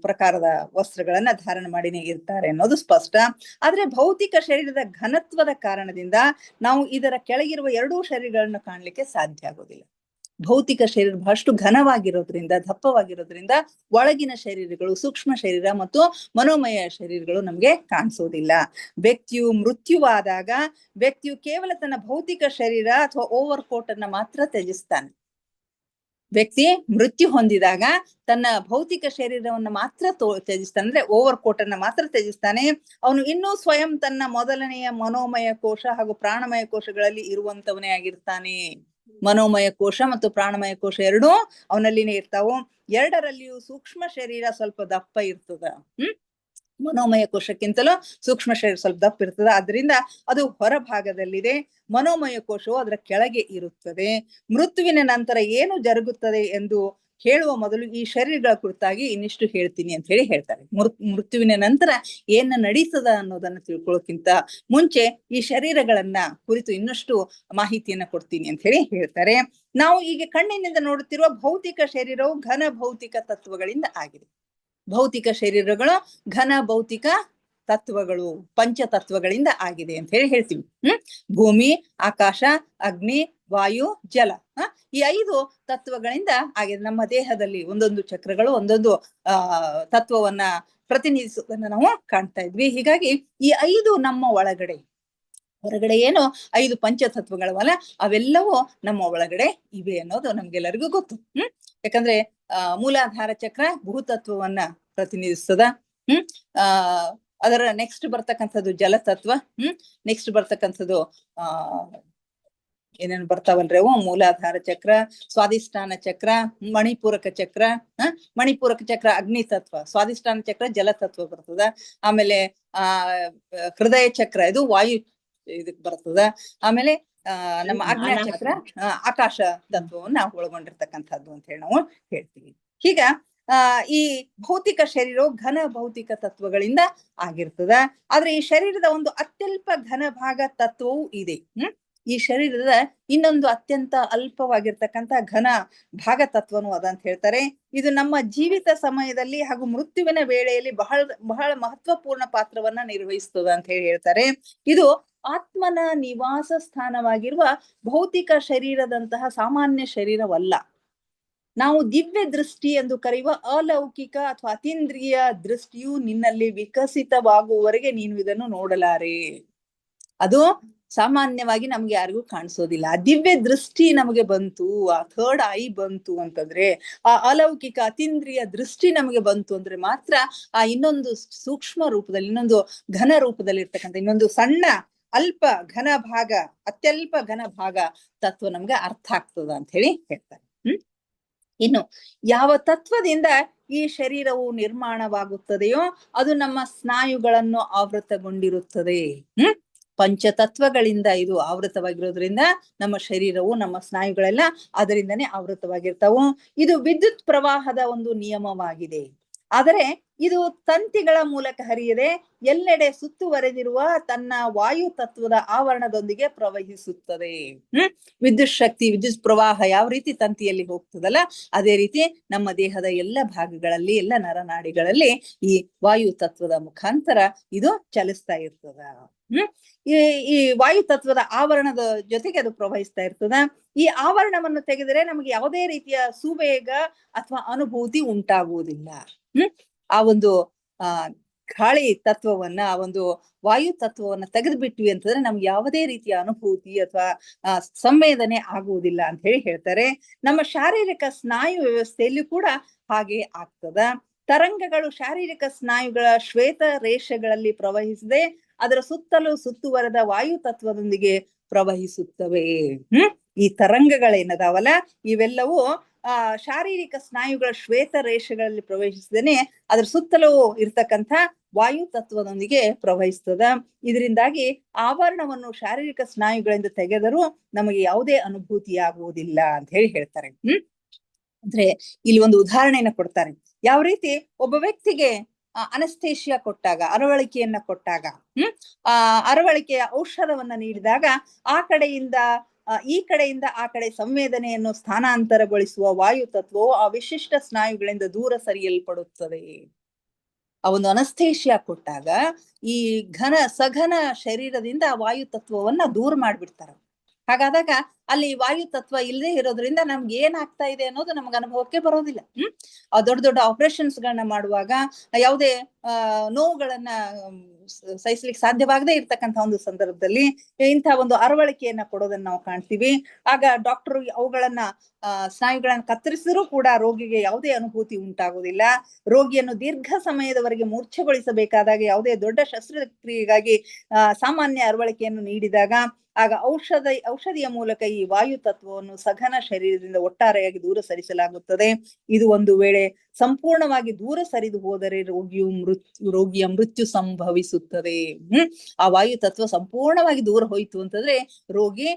ಪ್ರಕಾರದ ವಸ್ತ್ರಗಳನ್ನ ಧಾರಣ ಮಾಡಿನೇ ಇರ್ತಾರೆ ಅನ್ನೋದು ಸ್ಪಷ್ಟ. ಆದ್ರೆ ಭೌತಿಕ ಶರೀರದ ಘನತ್ವದ ಕಾರಣದಿಂದ ನಾವು ಇದರ ಕೆಳಗಿರುವ 2 ಶರೀರಗಳನ್ನು ಕಾಣ್ಲಿಕ್ಕೆ ಸಾಧ್ಯ ಆಗೋದಿಲ್ಲ. ಭೌತಿಕ ಶರೀರ ಬಹಳಷ್ಟು ಘನವಾಗಿರೋದ್ರಿಂದ, ದಪ್ಪವಾಗಿರೋದ್ರಿಂದ ಒಳಗಿನ ಶರೀರಗಳು, ಸೂಕ್ಷ್ಮ ಶರೀರ ಮತ್ತು ಮನೋಮಯ ಶರೀರಗಳು ನಮ್ಗೆ ಕಾಣಿಸೋದಿಲ್ಲ. ವ್ಯಕ್ತಿಯು ಮೃತ್ಯುವಾದಾಗ ವ್ಯಕ್ತಿಯು ಕೇವಲ ತನ್ನ ಭೌತಿಕ ಶರೀರ ಅಥವಾ ಓವರ್ ಕೋಟ್ ಅನ್ನ ಮಾತ್ರ ತ್ಯಜಿಸ್ತಾನೆ. ವ್ಯಕ್ತಿ ಮೃತ್ಯು ಹೊಂದಿದಾಗ ತನ್ನ ಭೌತಿಕ ಶರೀರವನ್ನ ಮಾತ್ರ ತ್ಯಜಿಸ್ತಾನೆ, ಅಂದ್ರೆ ಓವರ್ ಕೋಟ್ ಅನ್ನ ಮಾತ್ರ ತ್ಯಜಿಸ್ತಾನೆ. ಅವನು ಇನ್ನೂ ಸ್ವಯಂ ತನ್ನ ಮೊದಲನೆಯ ಮನೋಮಯ ಕೋಶ ಹಾಗೂ ಪ್ರಾಣಮಯ ಕೋಶಗಳಲ್ಲಿ ಇರುವಂತವನೇ ಆಗಿರ್ತಾನೆ. ಮನೋಮಯ ಕೋಶ ಮತ್ತು ಪ್ರಾಣಮಯ ಕೋಶ ಎರಡೂ ಅವನಲ್ಲಿನೇ ಇರ್ತಾವು. ಎರಡರಲ್ಲಿಯೂ ಸೂಕ್ಷ್ಮ ಶರೀರ ಸ್ವಲ್ಪ ದಪ್ಪ ಇರ್ತದ. ಮನೋಮಯ ಕೋಶಕ್ಕಿಂತಲೂ ಸೂಕ್ಷ್ಮ ಶರೀರ ಸ್ವಲ್ಪ ದಪ್ಪ ಇರ್ತದೆ. ಅದರಿಂದ ಅದು ಹೊರಭಾಗದಲ್ಲಿದೆ. ಮನೋಮಯ ಕೋಶವು ಅದರ ಕೆಳಗೆ ಇರುತ್ತದೆ. ಮೃತ್ಯುವಿನ ನಂತರ ಏನು ಜರುಗುತ್ತದೆ ಎಂದು ಹೇಳುವ ಮೊದಲು ಈ ಶರೀರಗಳ ಕುರಿತಾಗಿ ಇನ್ನಿಷ್ಟು ಹೇಳ್ತೀನಿ ಅಂತ ಹೇಳಿ ಹೇಳ್ತಾರೆ. ಮೃತ್ಯುವಿನ ನಂತರ ಏನ ನಡೀತದ ಅನ್ನೋದನ್ನ ತಿಳ್ಕೊಳ್ಳೋಕ್ಕಿಂತ ಮುಂಚೆ ಈ ಶರೀರಗಳನ್ನ ಕುರಿತು ಇನ್ನಷ್ಟು ಮಾಹಿತಿಯನ್ನ ಕೊಡ್ತೀನಿ ಅಂತ ಹೇಳಿ ಹೇಳ್ತಾರೆ. ನಾವು ಈಗ ಕಣ್ಣಿನಿಂದ ನೋಡುತ್ತಿರುವ ಭೌತಿಕ ಶರೀರವು ಘನ ಭೌತಿಕ ತತ್ವಗಳಿಂದ ಆಗಿದೆ. ಭೌತಿಕ ಶರೀರಗಳು ಘನ ಭೌತಿಕ ತತ್ವಗಳು, ಪಂಚತತ್ವಗಳಿಂದ ಆಗಿದೆ ಅಂತ ಹೇಳಿ ಹೇಳ್ತೀವಿ. ಭೂಮಿ, ಆಕಾಶ, ಅಗ್ನಿ, ವಾಯು, ಜಲ, ಈ 5 ತತ್ವಗಳಿಂದ ಆಗಿದೆ. ನಮ್ಮ ದೇಹದಲ್ಲಿ ಒಂದೊಂದು ಚಕ್ರಗಳು ಒಂದೊಂದು ತತ್ವವನ್ನ ಪ್ರತಿನಿಧಿಸುವುದನ್ನ ನಾವು ಕಾಣ್ತಾ ಇದ್ವಿ. ಹೀಗಾಗಿ ಈ 5 ನಮ್ಮ ಒಳಗಡೆ, ಹೊರಗಡೆ ಏನು 5 ಪಂಚತತ್ವಗಳವಲ್ಲ ಅವೆಲ್ಲವೂ ನಮ್ಮ ಒಳಗಡೆ ಇವೆ ಅನ್ನೋದು ನಮ್ಗೆಲ್ಲರಿಗೂ ಗೊತ್ತು. ಯಾಕಂದ್ರೆ ಮೂಲಾಧಾರ ಚಕ್ರ ಭೂತತ್ವವನ್ನ ಪ್ರತಿನಿಧಿಸ್ತದ. ಅದರ ನೆಕ್ಸ್ಟ್ ಬರ್ತಕ್ಕಂಥದ್ದು ಜಲತತ್ವ. ನೆಕ್ಸ್ಟ್ ಬರ್ತಕ್ಕಂಥದ್ದು ಏನೇನು ಬರ್ತಾವಲ್ರಿ ಅವು, ಮೂಲಾಧಾರ ಚಕ್ರ, ಸ್ವಾಧಿಷ್ಠಾನ ಚಕ್ರ, ಮಣಿಪೂರಕ ಚಕ್ರ. ಮಣಿಪೂರಕ ಚಕ್ರ ಅಗ್ನಿ ತತ್ವ, ಸ್ವಾಧಿಷ್ಠಾನ ಚಕ್ರ ಜಲತತ್ವ ಬರ್ತದ. ಆಮೇಲೆ ಹೃದಯ ಚಕ್ರ ಇದು ವಾಯು ಇದಕ್ ಬರ್ತದ. ಆಮೇಲೆ ನಮ್ಮ ಆಜ್ಞಾ ಚಕ್ರ ಆಕಾಶ ತತ್ವವನ್ನ ಒಳಗೊಂಡಿರ್ತಕ್ಕಂಥದ್ದು ಅಂತ ಹೇಳಿ ನಾವು ಹೇಳ್ತೀವಿ. ಹೀಗ ಈ ಭೌತಿಕ ಶರೀರವು ಘನ ಭೌತಿಕ ತತ್ವಗಳಿಂದ ಆಗಿರ್ತದ. ಆದ್ರೆ ಈ ಶರೀರದ ಒಂದು ಅತ್ಯಲ್ಪ ಘನ ಭಾಗ ತತ್ವವೂ ಇದೆ. ಈ ಶರೀರದ ಇನ್ನೊಂದು ಅತ್ಯಂತ ಅಲ್ಪವಾಗಿರ್ತಕ್ಕಂಥ ಘನ ಭಾಗ ತತ್ವನು ಅದ ಅಂತ ಹೇಳ್ತಾರೆ. ಇದು ನಮ್ಮ ಜೀವಿತ ಸಮಯದಲ್ಲಿ ಹಾಗೂ ಮೃತ್ಯುವಿನ ವೇಳೆಯಲ್ಲಿ ಬಹಳ ಮಹತ್ವಪೂರ್ಣ ಪಾತ್ರವನ್ನ ನಿರ್ವಹಿಸ್ತದ ಅಂತ ಹೇಳಿ ಹೇಳ್ತಾರೆ. ಇದು ಆತ್ಮನ ನಿವಾಸ ಸ್ಥಾನವಾಗಿರುವ ಭೌತಿಕ ಶರೀರದಂತಹ ಸಾಮಾನ್ಯ ಶರೀರವಲ್ಲ. ನಾವು ದಿವ್ಯ ದೃಷ್ಟಿ ಎಂದು ಕರೆಯುವ ಅಲೌಕಿಕ ಅಥವಾ ಅತೀಂದ್ರಿಯ ದೃಷ್ಟಿಯು ನಿನ್ನಲ್ಲಿ ವಿಕಸಿತವಾಗುವವರೆಗೆ ನೀನು ಇದನ್ನು ನೋಡಲಾರೆ. ಅದು ಸಾಮಾನ್ಯವಾಗಿ ನಮ್ಗೆ ಯಾರಿಗೂ ಕಾಣಿಸೋದಿಲ್ಲ. ಆ ದಿವ್ಯ ದೃಷ್ಟಿ ನಮಗೆ ಬಂತು, ಆ ಥರ್ಡ್ ಐ ಬಂತು ಅಂತಂದ್ರೆ, ಆ ಅಲೌಕಿಕ ಅತೀಂದ್ರಿಯ ದೃಷ್ಟಿ ನಮಗೆ ಬಂತು ಅಂದ್ರೆ ಮಾತ್ರ ಆ ಇನ್ನೊಂದು ಸೂಕ್ಷ್ಮ ರೂಪದಲ್ಲಿ, ಇನ್ನೊಂದು ಘನ ರೂಪದಲ್ಲಿ ಇರ್ತಕ್ಕಂಥ ಇನ್ನೊಂದು ಸಣ್ಣ ಅಲ್ಪ ಘನ ಭಾಗ, ಅತ್ಯಲ್ಪ ಘನ ಭಾಗ ತತ್ವ ನಮ್ಗೆ ಅರ್ಥ ಆಗ್ತದ ಅಂತ ಹೇಳಿ ಹೇಳ್ತಾರೆ. ಇನ್ನು ಯಾವ ತತ್ವದಿಂದ ಈ ಶರೀರವು ನಿರ್ಮಾಣವಾಗುತ್ತದೆಯೋ ಅದು ನಮ್ಮ ಸ್ನಾಯುಗಳನ್ನು ಆವೃತಗೊಂಡಿರುತ್ತದೆ. ಪಂಚತತ್ವಗಳಿಂದ ಇದು ಆವೃತವಾಗಿರೋದ್ರಿಂದ ನಮ್ಮ ಶರೀರವು, ನಮ್ಮ ಸ್ನಾಯುಗಳೆಲ್ಲ ಅದರಿಂದನೇ ಆವೃತವಾಗಿರ್ತಾವು. ಇದು ವಿದ್ಯುತ್ ಪ್ರವಾಹದ ಒಂದು ನಿಯಮವಾಗಿದೆ. ಆದರೆ ಇದು ತಂತಿಗಳ ಮೂಲಕ ಹರಿಯದೆ ಎಲ್ಲೆಡೆ ಸುತ್ತುವರೆದಿರುವ ತನ್ನ ವಾಯು ತತ್ವದ ಆವರಣದೊಂದಿಗೆ ಪ್ರವಹಿಸುತ್ತದೆ. ವಿದ್ಯುತ್ ಶಕ್ತಿ, ವಿದ್ಯುತ್ ಪ್ರವಾಹ ಯಾವ ರೀತಿ ತಂತಿಯಲ್ಲಿ ಹೋಗ್ತದಲ್ಲ, ಅದೇ ರೀತಿ ನಮ್ಮ ದೇಹದ ಎಲ್ಲ ಭಾಗಗಳಲ್ಲಿ, ಎಲ್ಲ ನರನಾಡಿಗಳಲ್ಲಿ ಈ ವಾಯು ತತ್ವದ ಮುಖಾಂತರ ಇದು ಚಲಿಸ್ತಾ ಇರ್ತದ. ಈ ವಾಯು ತತ್ವದ ಆವರಣದ ಜೊತೆಗೆ ಅದು ಪ್ರವಹಿಸ್ತಾ ಇರ್ತದ. ಈ ಆವರಣವನ್ನು ತೆಗೆದರೆ ನಮಗೆ ಯಾವುದೇ ರೀತಿಯ ಸುವೇಗ ಅಥವಾ ಅನುಭೂತಿ ಉಂಟಾಗುವುದಿಲ್ಲ. ಆ ಒಂದು ಗಾಳಿ ತತ್ವವನ್ನ, ಆ ಒಂದು ವಾಯು ತತ್ವವನ್ನ ತೆಗೆದು ಬಿಟ್ವಿ ಅಂತಂದ್ರೆ ನಮ್ಗೆ ಯಾವುದೇ ರೀತಿಯ ಅನುಭೂತಿ ಅಥವಾ ಸಂವೇದನೆ ಆಗುವುದಿಲ್ಲ ಅಂತ ಹೇಳಿ ಹೇಳ್ತಾರೆ. ನಮ್ಮ ಶಾರೀರಿಕ ಸ್ನಾಯು ವ್ಯವಸ್ಥೆಯಲ್ಲಿ ಕೂಡ ಹಾಗೆ ಆಗ್ತದ. ತರಂಗಗಳು ಶಾರೀರಿಕ ಸ್ನಾಯುಗಳ ಶ್ವೇತ ರೇಷೆಗಳಲ್ಲಿ ಪ್ರವಹಿಸದೆ ಅದರ ಸುತ್ತಲೂ ಸುತ್ತುವರೆದ ವಾಯು ತತ್ವದೊಂದಿಗೆ ಪ್ರವಹಿಸುತ್ತವೆ. ಈ ತರಂಗಗಳೇನದಾವಲ್ಲ ಇವೆಲ್ಲವೂ ಶಾರೀರಿಕ ಸ್ನಾಯುಗಳ ಶ್ವೇತ ರೇಷೆಗಳಲ್ಲಿ ಪ್ರವಹಿಸದೇನೆ ಅದ್ರ ಸುತ್ತಲೂ ಇರ್ತಕ್ಕಂಥ ವಾಯು ತತ್ವದೊಂದಿಗೆ ಪ್ರವಹಿಸ್ತದ. ಇದರಿಂದಾಗಿ ಆವರಣವನ್ನು ಶಾರೀರಿಕ ಸ್ನಾಯುಗಳಿಂದ ತೆಗೆದರೂ ನಮಗೆ ಯಾವುದೇ ಅನುಭೂತಿ ಆಗುವುದಿಲ್ಲ ಅಂತ ಹೇಳಿ ಹೇಳ್ತಾರೆ. ಅಂದ್ರೆ ಇಲ್ಲಿ ಒಂದು ಉದಾಹರಣೆಯನ್ನ ಕೊಡ್ತಾರೆ. ಯಾವ ರೀತಿ ಒಬ್ಬ ವ್ಯಕ್ತಿಗೆ ಅನಸ್ತೇಶಿಯಾ ಕೊಟ್ಟಾಗ, ಅರವಳಿಕೆಯನ್ನ ಕೊಟ್ಟಾಗ, ಅರವಳಿಕೆಯ ಔಷಧವನ್ನ ನೀಡಿದಾಗ ಆ ಕಡೆಯಿಂದ ಈ ಕಡೆಯಿಂದ ಆ ಕಡೆ ಸಂವೇದನೆಯನ್ನು ಸ್ಥಾನಾಂತರಗೊಳಿಸುವ ವಾಯು ತತ್ವವು ಆ ವಿಶಿಷ್ಟ ಸ್ನಾಯುಗಳಿಂದ ದೂರ ಸರಿಯಲ್ಪಡುತ್ತದೆ. ಆ ಒಂದು ಅನಸ್ತೇಶಿಯಾ ಕೊಟ್ಟಾಗ ಈ ಸಘನ ಶರೀರದಿಂದ ವಾಯು ತತ್ವವನ್ನ ದೂರ ಮಾಡ್ಬಿಡ್ತಾರ. ಹಾಗಾದಾಗ ಅಲ್ಲಿ ವಾಯು ತತ್ವ ಇಲ್ಲದೆ ಇರೋದ್ರಿಂದ ನಮ್ಗೆ ಏನಾಗ್ತಾ ಇದೆ ಅನ್ನೋದು ನಮ್ಗೆ ಅನುಭವಕ್ಕೆ ಬರೋದಿಲ್ಲ. ದೊಡ್ಡ ದೊಡ್ಡ ಆಪರೇಷನ್ಸ್ ಗಳನ್ನ ಮಾಡುವಾಗ ಯಾವುದೇ ನೋವುಗಳನ್ನ ಸಹಿಸ್ಲಿಕ್ಕೆ ಸಾಧ್ಯವಾಗದೇ ಇರ್ತಕ್ಕಂಥ ಒಂದು ಸಂದರ್ಭದಲ್ಲಿ ಇಂಥ ಒಂದು ಅರವಳಿಕೆಯನ್ನ ಕೊಡೋದನ್ನ ನಾವು ಕಾಣ್ತೀವಿ. ಆಗ ಡಾಕ್ಟರ್ ಅವುಗಳನ್ನ ಸ್ನಾಯುಗಳನ್ನ ಕತ್ತರಿಸಿದ್ರೂ ಕೂಡ ರೋಗಿಗೆ ಯಾವುದೇ ಅನುಭೂತಿ ಉಂಟಾಗುವುದಿಲ್ಲ. ರೋಗಿಯನ್ನು ದೀರ್ಘ ಸಮಯದವರೆಗೆ ಮೂರ್ಛೆಗೊಳಿಸಬೇಕಾದಾಗ ಯಾವುದೇ ದೊಡ್ಡ ಶಸ್ತ್ರಕ್ರಿಯೆಗಾಗಿ ಸಾಮಾನ್ಯ ಅರವಳಿಕೆಯನ್ನು ನೀಡಿದಾಗ ಆಗ ಔಷಧಿಯ ಮೂಲಕ ಈ ವಾಯು ತತ್ವವನ್ನು ಸಘನ ಶರೀರದಿಂದ ಒಟ್ಟಾರೆಯಾಗಿ ದೂರ ಸರಿಸಲಾಗುತ್ತದೆ. ಇದು ಒಂದು ವೇಳೆ ಸಂಪೂರ್ಣವಾಗಿ ದೂರ ಸರಿದು ಹೋದರೆ ರೋಗಿಯ ಮೃತ್ಯು ಸಂಭವಿಸುತ್ತದೆ. ಆ ವಾಯು ತತ್ವ ಸಂಪೂರ್ಣವಾಗಿ ದೂರ ಹೋಯ್ತು ಅಂತಂದ್ರೆ ರೋಗಿ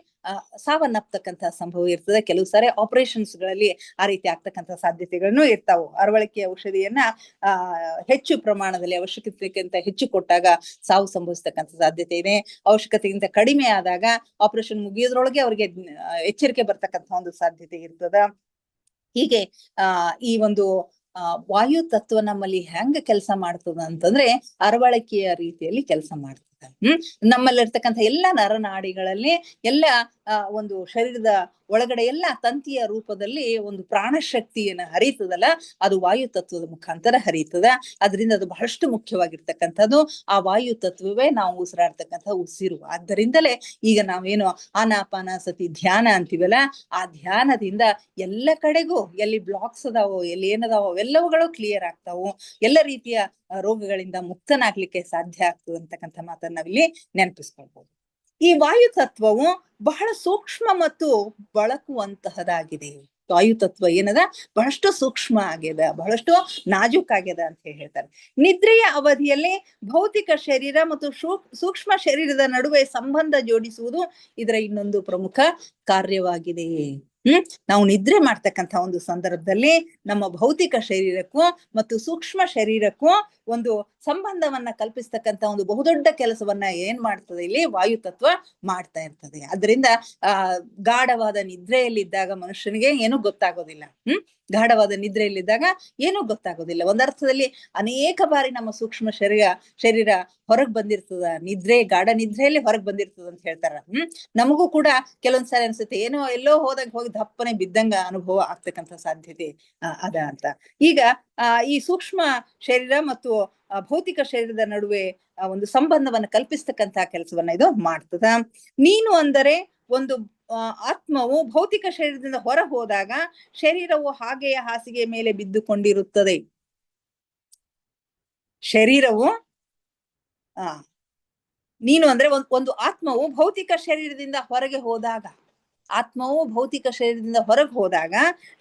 ಸಾವನ್ನಪ್ಪತಕ್ಕಂತಹ ಸಂಭವ ಇರ್ತದೆ. ಕೆಲವು ಸಾರಿ ಆಪರೇಷನ್ಸ್ ಗಳಲ್ಲಿ ಆ ರೀತಿ ಆಗ್ತಕ್ಕಂಥ ಸಾಧ್ಯತೆಗಳನ್ನು ಇರ್ತಾವು. ಅರವಳಿಕೆಯ ಔಷಧಿಯನ್ನ ಹೆಚ್ಚು ಪ್ರಮಾಣದಲ್ಲಿ ಅವಶ್ಯಕತೆಗಿಂತ ಹೆಚ್ಚು ಕೊಟ್ಟಾಗ ಸಾವು ಸಂಭವಿಸ್ತಕ್ಕಂಥ ಸಾಧ್ಯತೆ ಇದೆ. ಅವಶ್ಯಕತೆಗಿಂತ ಕಡಿಮೆ ಆದಾಗ ಆಪರೇಷನ್ ಮುಗಿಯೋದ್ರೊಳಗೆ ಅವ್ರಿಗೆ ಎಚ್ಚರಿಕೆ ಬರ್ತಕ್ಕಂಥ ಒಂದು ಸಾಧ್ಯತೆ ಇರ್ತದ. ಹೀಗೆ ಈ ಒಂದು ವಾಯು ತತ್ವ ನಮ್ಮಲ್ಲಿ ಹೆಂಗ ಕೆಲಸ ಮಾಡ್ತದ ಅಂತಂದ್ರೆ ಅರವಳಿಕೆಯ ರೀತಿಯಲ್ಲಿ ಕೆಲಸ ಮಾಡ್ತದೆ. ನಮ್ಮಲ್ಲಿರ್ತಕ್ಕಂಥ ಎಲ್ಲ ನರನಾಡಿಗಳಲ್ಲಿ ಎಲ್ಲ ಒಂದು ಶರೀರದ ಒಳಗಡೆ ಎಲ್ಲ ತಂತಿಯ ರೂಪದಲ್ಲಿ ಒಂದು ಪ್ರಾಣ ಶಕ್ತಿಯನ್ನ ಹರಿತದಲ್ಲ, ಅದು ವಾಯು ತತ್ವದ ಮುಖಾಂತರ ಹರಿತದ. ಅದರಿಂದ ಅದು ಬಹಳಷ್ಟು ಮುಖ್ಯವಾಗಿರ್ತಕ್ಕಂಥದ್ದು. ಆ ವಾಯು ತತ್ವವೇ ನಾವು ಉಸಿರಾಡ್ತಕ್ಕಂಥ ಉಸಿರು. ಆದ್ದರಿಂದಲೇ ಈಗ ನಾವೇನು ಆನಾಪಾನಸತಿ ಧ್ಯಾನ ಅಂತೀವಲ್ಲ, ಆ ಧ್ಯಾನದಿಂದ ಎಲ್ಲ ಕಡೆಗೂ ಎಲ್ಲಿ ಬ್ಲಾಕ್ಸ್ ಅದಾವೋ, ಎಲ್ಲಿ ಏನದಾವೋ ಅವೆಲ್ಲವುಗಳು ಕ್ಲಿಯರ್ ಆಗ್ತಾವು. ಎಲ್ಲ ರೀತಿಯ ರೋಗಗಳಿಂದ ಮುಕ್ತನಾಗ್ಲಿಕ್ಕೆ ಸಾಧ್ಯ ಆಗ್ತದೆ ಅಂತಕ್ಕಂಥ ಮಾತನ್ನ ನಾವಿಲ್ಲಿ ನೆನಪಿಸ್ಕೊಳ್ಬಹುದು. ಈ ವಾಯು ತತ್ವವು ಬಹಳ ಸೂಕ್ಷ್ಮ ಮತ್ತು ಬಳಕುವಂತಹದಾಗಿದೆ. ವಾಯು ತತ್ವ ಏನದ ಬಹಳಷ್ಟು ಸೂಕ್ಷ್ಮ ಆಗ್ಯದ, ಬಹಳಷ್ಟು ನಾಜೂಕಾಗ್ಯದ ಅಂತ ಹೇಳ್ತಾರೆ. ನಿದ್ರೆಯ ಅವಧಿಯಲ್ಲಿ ಭೌತಿಕ ಶರೀರ ಮತ್ತು ಸೂಕ್ಷ್ಮ ಶರೀರದ ನಡುವೆ ಸಂಬಂಧ ಜೋಡಿಸುವುದು ಇದರ ಇನ್ನೊಂದು ಪ್ರಮುಖ ಕಾರ್ಯವಾಗಿದೆ. ನಾವು ನಿದ್ರೆ ಮಾಡ್ತಕ್ಕಂಥ ಒಂದು ಸಂದರ್ಭದಲ್ಲಿ ನಮ್ಮ ಭೌತಿಕ ಶರೀರಕ್ಕೂ ಮತ್ತು ಸೂಕ್ಷ್ಮ ಶರೀರಕ್ಕೂ ಒಂದು ಸಂಬಂಧವನ್ನ ಕಲ್ಪಿಸ್ತಕ್ಕಂಥ ಒಂದು ಬಹುದೊಡ್ಡ ಕೆಲಸವನ್ನ ಏನ್ ಮಾಡ್ತದೆ ಇಲ್ಲಿ ವಾಯು ತತ್ವ ಮಾಡ್ತಾ ಇರ್ತದೆ. ಅದರಿಂದ ಗಾಢವಾದ ನಿದ್ರೆಯಲ್ಲಿದ್ದಾಗ ಮನುಷ್ಯನಿಗೆ ಏನೂ ಗೊತ್ತಾಗೋದಿಲ್ಲ. ಗಾಢವಾದ ನಿದ್ರೆಯಲ್ಲಿದ್ದಾಗ ಏನೂ ಗೊತ್ತಾಗೋದಿಲ್ಲ. ಒಂದರ್ಥದಲ್ಲಿ ಅನೇಕ ಬಾರಿ ನಮ್ಮ ಸೂಕ್ಷ್ಮ ಶರೀರ ಹೊರಗ್ ಬಂದಿರ್ತದ, ಗಾಢ ನಿದ್ರೆಯಲ್ಲಿ ಹೊರಗ್ ಬಂದಿರ್ತದ ಅಂತ ಹೇಳ್ತಾರ. ನಮಗೂ ಕೂಡ ಕೆಲವೊಂದ್ಸಾರಿ ಅನ್ಸುತ್ತೆ ಏನೋ ಎಲ್ಲೋ ಹೋದಾಗ ಹೋಗಿ ದಪ್ಪನೆ ಬಿದ್ದಂಗ ಅನುಭವ ಆಗ್ತಕ್ಕಂಥ ಸಾಧ್ಯತೆ ಅದ ಅಂತ. ಈಗ ಈ ಸೂಕ್ಷ್ಮ ಶರೀರ ಮತ್ತು ಭೌತಿಕ ಶರೀರದ ನಡುವೆ ಒಂದು ಸಂಬಂಧವನ್ನ ಕಲ್ಪಿಸ್ತಕ್ಕಂಥ ಕೆಲಸವನ್ನ ಇದು ಮಾಡ್ತದ. ನೀನು ಅಂದರೆ ಒಂದು ಆತ್ಮವು ಭೌತಿಕ ಶರೀರದಿಂದ ಹೊರ ಹೋದಾಗ ಶರೀರವು ಹಾಗೆಯೇ ಹಾಸಿಗೆ ಮೇಲೆ ಬಿದ್ದುಕೊಂಡಿರುತ್ತದೆ. ಶರೀರವು ನೀನು ಅಂದ್ರೆ ಒಂದು ಆತ್ಮವು ಭೌತಿಕ ಶರೀರದಿಂದ ಹೊರಗೆ ಹೋದಾಗ, ಆತ್ಮವು ಭೌತಿಕ ಶರೀರದಿಂದ ಹೊರಗೆ ಹೋದಾಗ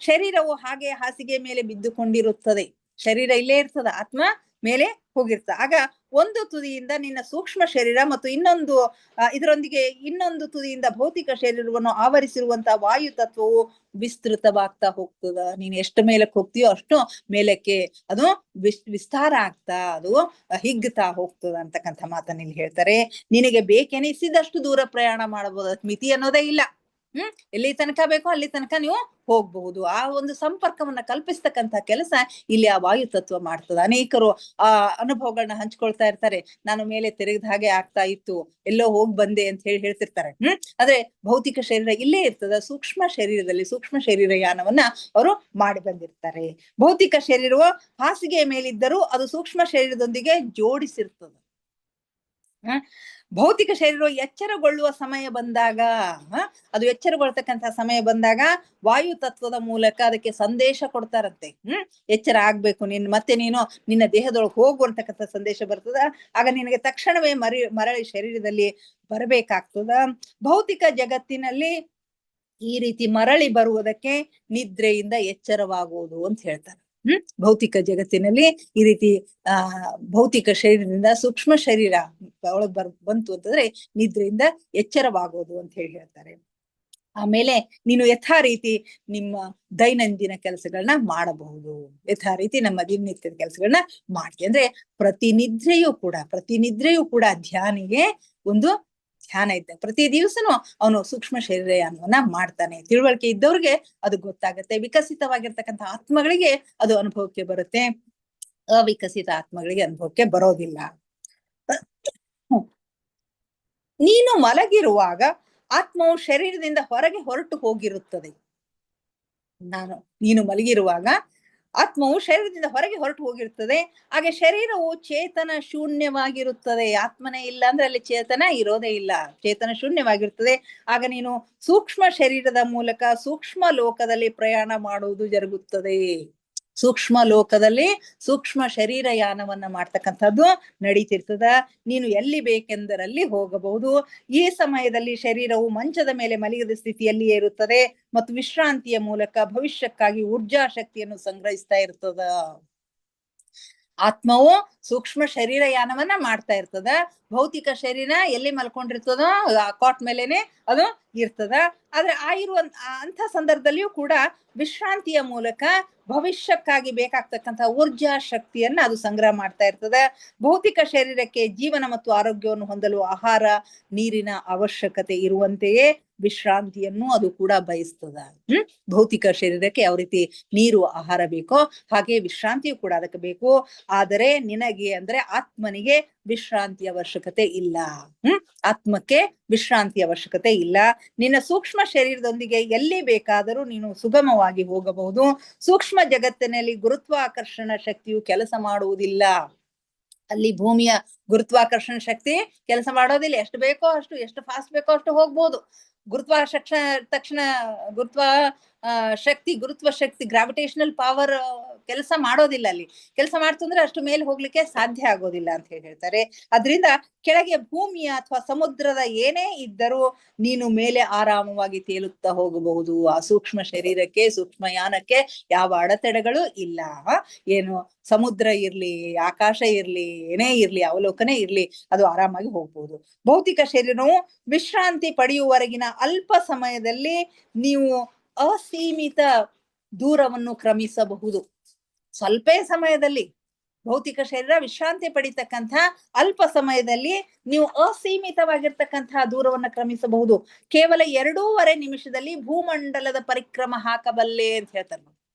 ಶರೀರವು ಹಾಗೆ ಹಾಸಿಗೆ ಮೇಲೆ ಬಿದ್ದುಕೊಂಡಿರುತ್ತದೆ. ಶರೀರ ಇಲ್ಲೇ ಇರ್ತದ, ಆತ್ಮ ಮೇಲೆ ಹೋಗಿರ್ತದ. ಆಗ ಒಂದು ತುದಿಯಿಂದ ನಿನ್ನ ಸೂಕ್ಷ್ಮ ಶರೀರ ಮತ್ತು ಇದರೊಂದಿಗೆ ಇನ್ನೊಂದು ತುದಿಯಿಂದ ಭೌತಿಕ ಶರೀರವನ್ನು ಆವರಿಸಿರುವಂತಹ ವಾಯು ತತ್ವವು ವಿಸ್ತೃತವಾಗ್ತಾ ಹೋಗ್ತದ. ನೀನ್ ಎಷ್ಟು ಮೇಲಕ್ಕೆ ಹೋಗ್ತೀಯೋ ಅಷ್ಟು ಮೇಲಕ್ಕೆ ಅದು ವಿಸ್ತಾರ ಆಗ್ತಾ, ಅದು ಹಿಗ್ತಾ ಹೋಗ್ತದ ಅಂತಕ್ಕಂಥ ಮಾತನ್ನ ಇಲ್ಲಿ ಹೇಳ್ತಾರೆ. ನಿನಗೆ ಬೇಕೆನಿಸಿದಷ್ಟು ದೂರ ಪ್ರಯಾಣ ಮಾಡಬಹುದು, ಮಿತಿ ಅನ್ನೋದೇ ಇಲ್ಲ. ಎಲ್ಲಿ ತನಕ ಬೇಕೋ ಅಲ್ಲಿ ತನಕ ನೀವು ಹೋಗ್ಬಹುದು. ಆ ಒಂದು ಸಂಪರ್ಕವನ್ನ ಕಲ್ಪಿಸ್ತಕ್ಕಂಥ ಕೆಲಸ ಇಲ್ಲಿ ಆ ವಾಯು ತತ್ವ ಮಾಡ್ತದ. ಅನೇಕರು ಆ ಅನುಭವಗಳನ್ನ ಹಂಚ್ಕೊಳ್ತಾ ಇರ್ತಾರೆ. ನಾನು ಮೇಲೆ ತಿರುಗಿದ ಹಾಗೆ ಆಗ್ತಾ ಇತ್ತು, ಎಲ್ಲೋ ಹೋಗಿ ಬಂದೆ ಅಂತ ಹೇಳ್ತಿರ್ತಾರೆ. ಆದ್ರೆ ಭೌತಿಕ ಶರೀರ ಇಲ್ಲೇ ಇರ್ತದ. ಸೂಕ್ಷ್ಮ ಶರೀರದಲ್ಲಿ ಸೂಕ್ಷ್ಮ ಶರೀರ ಯಾನವನ್ನ ಅವರು ಮಾಡಿ ಬಂದಿರ್ತಾರೆ. ಭೌತಿಕ ಶರೀರವು ಹಾಸಿಗೆಯ ಮೇಲಿದ್ದರೂ ಅದು ಸೂಕ್ಷ್ಮ ಶರೀರದೊಂದಿಗೆ ಜೋಡಿಸಿರ್ತದ. ಹ ಭೌತಿಕ ಶರೀರವು ಎಚ್ಚರಗೊಳ್ಳುವ ಸಮಯ ಬಂದಾಗ, ಅದು ಎಚ್ಚರಗೊಳ್ತಕ್ಕಂಥ ಸಮಯ ಬಂದಾಗ ವಾಯು ತತ್ವದ ಮೂಲಕ ಅದಕ್ಕೆ ಸಂದೇಶ ಕೊಡ್ತಾರಂತೆ. ಎಚ್ಚರ ಆಗ್ಬೇಕು ಮತ್ತೆ ನೀನು ನಿನ್ನ ದೇಹದೊಳಗೆ ಹೋಗು ಅಂತಕ್ಕಂಥ ಸಂದೇಶ ಬರ್ತದ. ಆಗ ನಿನಗೆ ತಕ್ಷಣವೇ ಮರಳಿ ಶರೀರದಲ್ಲಿ ಬರಬೇಕಾಗ್ತದ. ಭೌತಿಕ ಜಗತ್ತಿನಲ್ಲಿ ಈ ರೀತಿ ಮರಳಿ ಬರುವುದಕ್ಕೆ ನಿದ್ರೆಯಿಂದ ಎಚ್ಚರವಾಗುವುದು ಅಂತ ಹೇಳ್ತಾರೆ. ಭೌತಿಕ ಜಗತ್ತಿನಲ್ಲಿ ಈ ರೀತಿ ಭೌತಿಕ ಶರೀರದಿಂದ ಸೂಕ್ಷ್ಮ ಶರೀರ ಒಳಗ್ ಬಂತು ಅಂತಂದ್ರೆ ನಿದ್ರೆಯಿಂದ ಎಚ್ಚರವಾಗೋದು ಅಂತ ಹೇಳಿ ಹೇಳ್ತಾರೆ. ಆಮೇಲೆ ನೀನು ಯಥಾ ರೀತಿ ನಿಮ್ಮ ದೈನಂದಿನ ಕೆಲಸಗಳನ್ನ ಮಾಡಬಹುದು. ಯಥಾ ರೀತಿ ನಮ್ಮ ದಿನನಿತ್ಯದ ಕೆಲಸಗಳನ್ನ ಮಾಡ್ತೀವಿ ಅಂದ್ರೆ ಪ್ರತಿನಿದ್ರೆಯೂ ಕೂಡ ಧ್ಯಾನಿಗೆ ಒಂದು ಧ್ಯಾನ ಇದ್ದ. ಪ್ರತಿ ದಿವಸನೂ ಅವನು ಸೂಕ್ಷ್ಮ ಶರೀರಯಾನವನ್ನ ಮಾಡ್ತಾನೆ. ತಿಳುವಳಿಕೆ ಇದ್ದವ್ರಿಗೆ ಅದು ಗೊತ್ತಾಗತ್ತೆ. ವಿಕಸಿತವಾಗಿರ್ತಕ್ಕಂಥ ಆತ್ಮಗಳಿಗೆ ಅದು ಅನುಭವಕ್ಕೆ ಬರುತ್ತೆ, ಅವಿಕಸಿತ ಆತ್ಮಗಳಿಗೆ ಅನುಭವಕ್ಕೆ ಬರೋದಿಲ್ಲ. ನೀನು ಮಲಗಿರುವಾಗ ಆತ್ಮವು ಶರೀರದಿಂದ ಹೊರಗೆ ಹೊರಟು ಹೋಗಿರುತ್ತದೆ. ನೀನು ಮಲಗಿರುವಾಗ ಆತ್ಮವು ಶರೀರದಿಂದ ಹೊರಗೆ ಹೊರಟು ಹೋಗಿರುತ್ತದೆ. ಹಾಗೆ ಶರೀರವು ಚೇತನ ಶೂನ್ಯವಾಗಿರುತ್ತದೆ. ಆತ್ಮನೇ ಇಲ್ಲ ಅಂದ್ರೆ ಅಲ್ಲಿ ಚೇತನ ಇರೋದೇ ಇಲ್ಲ, ಚೇತನ ಶೂನ್ಯವಾಗಿರುತ್ತದೆ. ಆಗ ನೀನು ಸೂಕ್ಷ್ಮ ಶರೀರದ ಮೂಲಕ ಸೂಕ್ಷ್ಮ ಲೋಕದಲ್ಲಿ ಪ್ರಯಾಣ ಮಾಡುವುದು ಜರುಗುತ್ತದೆ. ಸೂಕ್ಷ್ಮ ಲೋಕದಲ್ಲಿ ಸೂಕ್ಷ್ಮ ಶರೀರಯಾನವನ್ನ ಮಾಡ್ತಕ್ಕಂಥದ್ದು ನಡೀತಿರ್ತದ. ನೀನು ಎಲ್ಲಿ ಬೇಕೆಂದರಲ್ಲಿ ಹೋಗಬಹುದು. ಈ ಸಮಯದಲ್ಲಿ ಶರೀರವು ಮಂಚದ ಮೇಲೆ ಮಲಗಿದ ಸ್ಥಿತಿಯಲ್ಲಿಯೇ ಇರುತ್ತದೆ ಮತ್ತು ವಿಶ್ರಾಂತಿಯ ಮೂಲಕ ಭವಿಷ್ಯಕ್ಕಾಗಿ ಊರ್ಜಾ ಶಕ್ತಿಯನ್ನು ಸಂಗ್ರಹಿಸ್ತಾ ಇರ್ತದ. ಆತ್ಮವು ಸೂಕ್ಷ್ಮ ಶರೀರಯಾನವನ್ನ ಮಾಡ್ತಾ ಇರ್ತದ. ಭೌತಿಕ ಶರೀರ ಎಲ್ಲಿ ಮಲ್ಕೊಂಡಿರ್ತದೋ ಕಾಟ್ ಮೇಲೆನೆ ಅದು ಇರ್ತದ. ಆದ್ರೆ ಅಂಥ ಸಂದರ್ಭದಲ್ಲಿಯೂ ಕೂಡ ವಿಶ್ರಾಂತಿಯ ಮೂಲಕ ಭವಿಷ್ಯಕ್ಕಾಗಿ ಬೇಕಾಗ್ತಕ್ಕಂಥ ಊರ್ಜಾ ಶಕ್ತಿಯನ್ನ ಅದು ಸಂಗ್ರಹ ಮಾಡ್ತಾ ಇರ್ತದೆ. ಭೌತಿಕ ಶರೀರಕ್ಕೆ ಜೀವನ ಮತ್ತು ಆರೋಗ್ಯವನ್ನು ಹೊಂದಲು ಆಹಾರ ನೀರಿನ ಅವಶ್ಯಕತೆ ಇರುವಂತೆಯೇ ವಿಶ್ರಾಂತಿಯನ್ನು ಅದು ಕೂಡ ಬಯಸ್ತದ. ಭೌತಿಕ ಶರೀರಕ್ಕೆ ಯಾವ ರೀತಿ ನೀರು ಆಹಾರ ಬೇಕೋ ಹಾಗೆ ವಿಶ್ರಾಂತಿಯು ಕೂಡ ಅದಕ್ಕೆ ಬೇಕು. ಆದರೆ ನಿನಗೆ ಅಂದ್ರೆ ಆತ್ಮನಿಗೆ ವಿಶ್ರಾಂತಿ ಅವಶ್ಯಕತೆ ಇಲ್ಲ. ಆತ್ಮಕ್ಕೆ ವಿಶ್ರಾಂತಿ ಅವಶ್ಯಕತೆ ಇಲ್ಲ. ನಿನ್ನ ಸೂಕ್ಷ್ಮ ಶರೀರದೊಂದಿಗೆ ಎಲ್ಲಿ ಬೇಕಾದರೂ ನೀನು ಸುಗಮವಾಗಿ ಹೋಗಬಹುದು. ಸೂಕ್ಷ್ಮ ಜಗತ್ತಿನಲ್ಲಿ ಗುರುತ್ವಾಕರ್ಷಣ ಶಕ್ತಿಯು ಕೆಲಸ ಮಾಡುವುದಿಲ್ಲ. ಅಲ್ಲಿ ಭೂಮಿಯ ಗುರುತ್ವಾಕರ್ಷಣ ಶಕ್ತಿ ಕೆಲಸ ಮಾಡೋದಿಲ್ಲ. ಎಷ್ಟು ಬೇಕೋ ಅಷ್ಟು, ಎಷ್ಟು ಫಾಸ್ಟ್ ಬೇಕೋ ಅಷ್ಟು ಹೋಗ್ಬೋದು. ಗುರುತ್ವ ಶಕ್ತಿ ಗ್ರಾವಿಟೇಷನಲ್ ಪವರ್ ಕೆಲಸ ಮಾಡೋದಿಲ್ಲ. ಅಲ್ಲಿ ಕೆಲಸ ಮಾಡ್ತಂದ್ರೆ ಅಷ್ಟು ಮೇಲೆ ಹೋಗ್ಲಿಕ್ಕೆ ಸಾಧ್ಯ ಆಗೋದಿಲ್ಲ ಅಂತ ಹೇಳ್ತಾರೆ. ಅದರಿಂದ ಕೆಳಗೆ ಭೂಮಿಯ ಅಥವಾ ಸಮುದ್ರದ ಏನೇ ಇದ್ದರೂ ನೀನು ಮೇಲೆ ಆರಾಮವಾಗಿ ತೇಲುತ್ತಾ ಹೋಗಬಹುದು. ಆ ಸೂಕ್ಷ್ಮ ಶರೀರಕ್ಕೆ, ಸೂಕ್ಷ್ಮಯಾನಕ್ಕೆ ಯಾವ ಅಡೆತಡೆಗಳು ಇಲ್ಲ. ಏನು ಸಮುದ್ರ ಇರ್ಲಿ, ಆಕಾಶ ಇರ್ಲಿ, ಏನೇ ಇರ್ಲಿ, ಅವಲೋಕನೇ ಇರ್ಲಿ, ಅದು ಆರಾಮಾಗಿ ಹೋಗ್ಬಹುದು. ಭೌತಿಕ ಶರೀರವು ವಿಶ್ರಾಂತಿ ಪಡೆಯುವವರೆಗಿನ ಅಲ್ಪ ಸಮಯದಲ್ಲಿ ನೀವು ಅಸೀಮಿತ ದೂರವನ್ನು ಕ್ರಮಿಸಬಹುದು. ಸ್ವಲ್ಪ ಸಮಯದಲ್ಲಿ ಭೌತಿಕ ಶರೀರ ವಿಶ್ರಾಂತಿ ಪಡಿತಕ್ಕಂಥ ಅಲ್ಪ ಸಮಯದಲ್ಲಿ ನೀವು ಅಸೀಮಿತವಾಗಿರ್ತಕ್ಕಂತಹ ದೂರವನ್ನ ಕ್ರಮಿಸಬಹುದು. ಕೇವಲ 2.5 ನಿಮಿಷದಲ್ಲಿ ಭೂಮಂಡಲದ ಪರಿಕ್ರಮ ಹಾಕಬಲ್ಲೆ ಅಂತ ಹೇಳ್ತಾರೆ.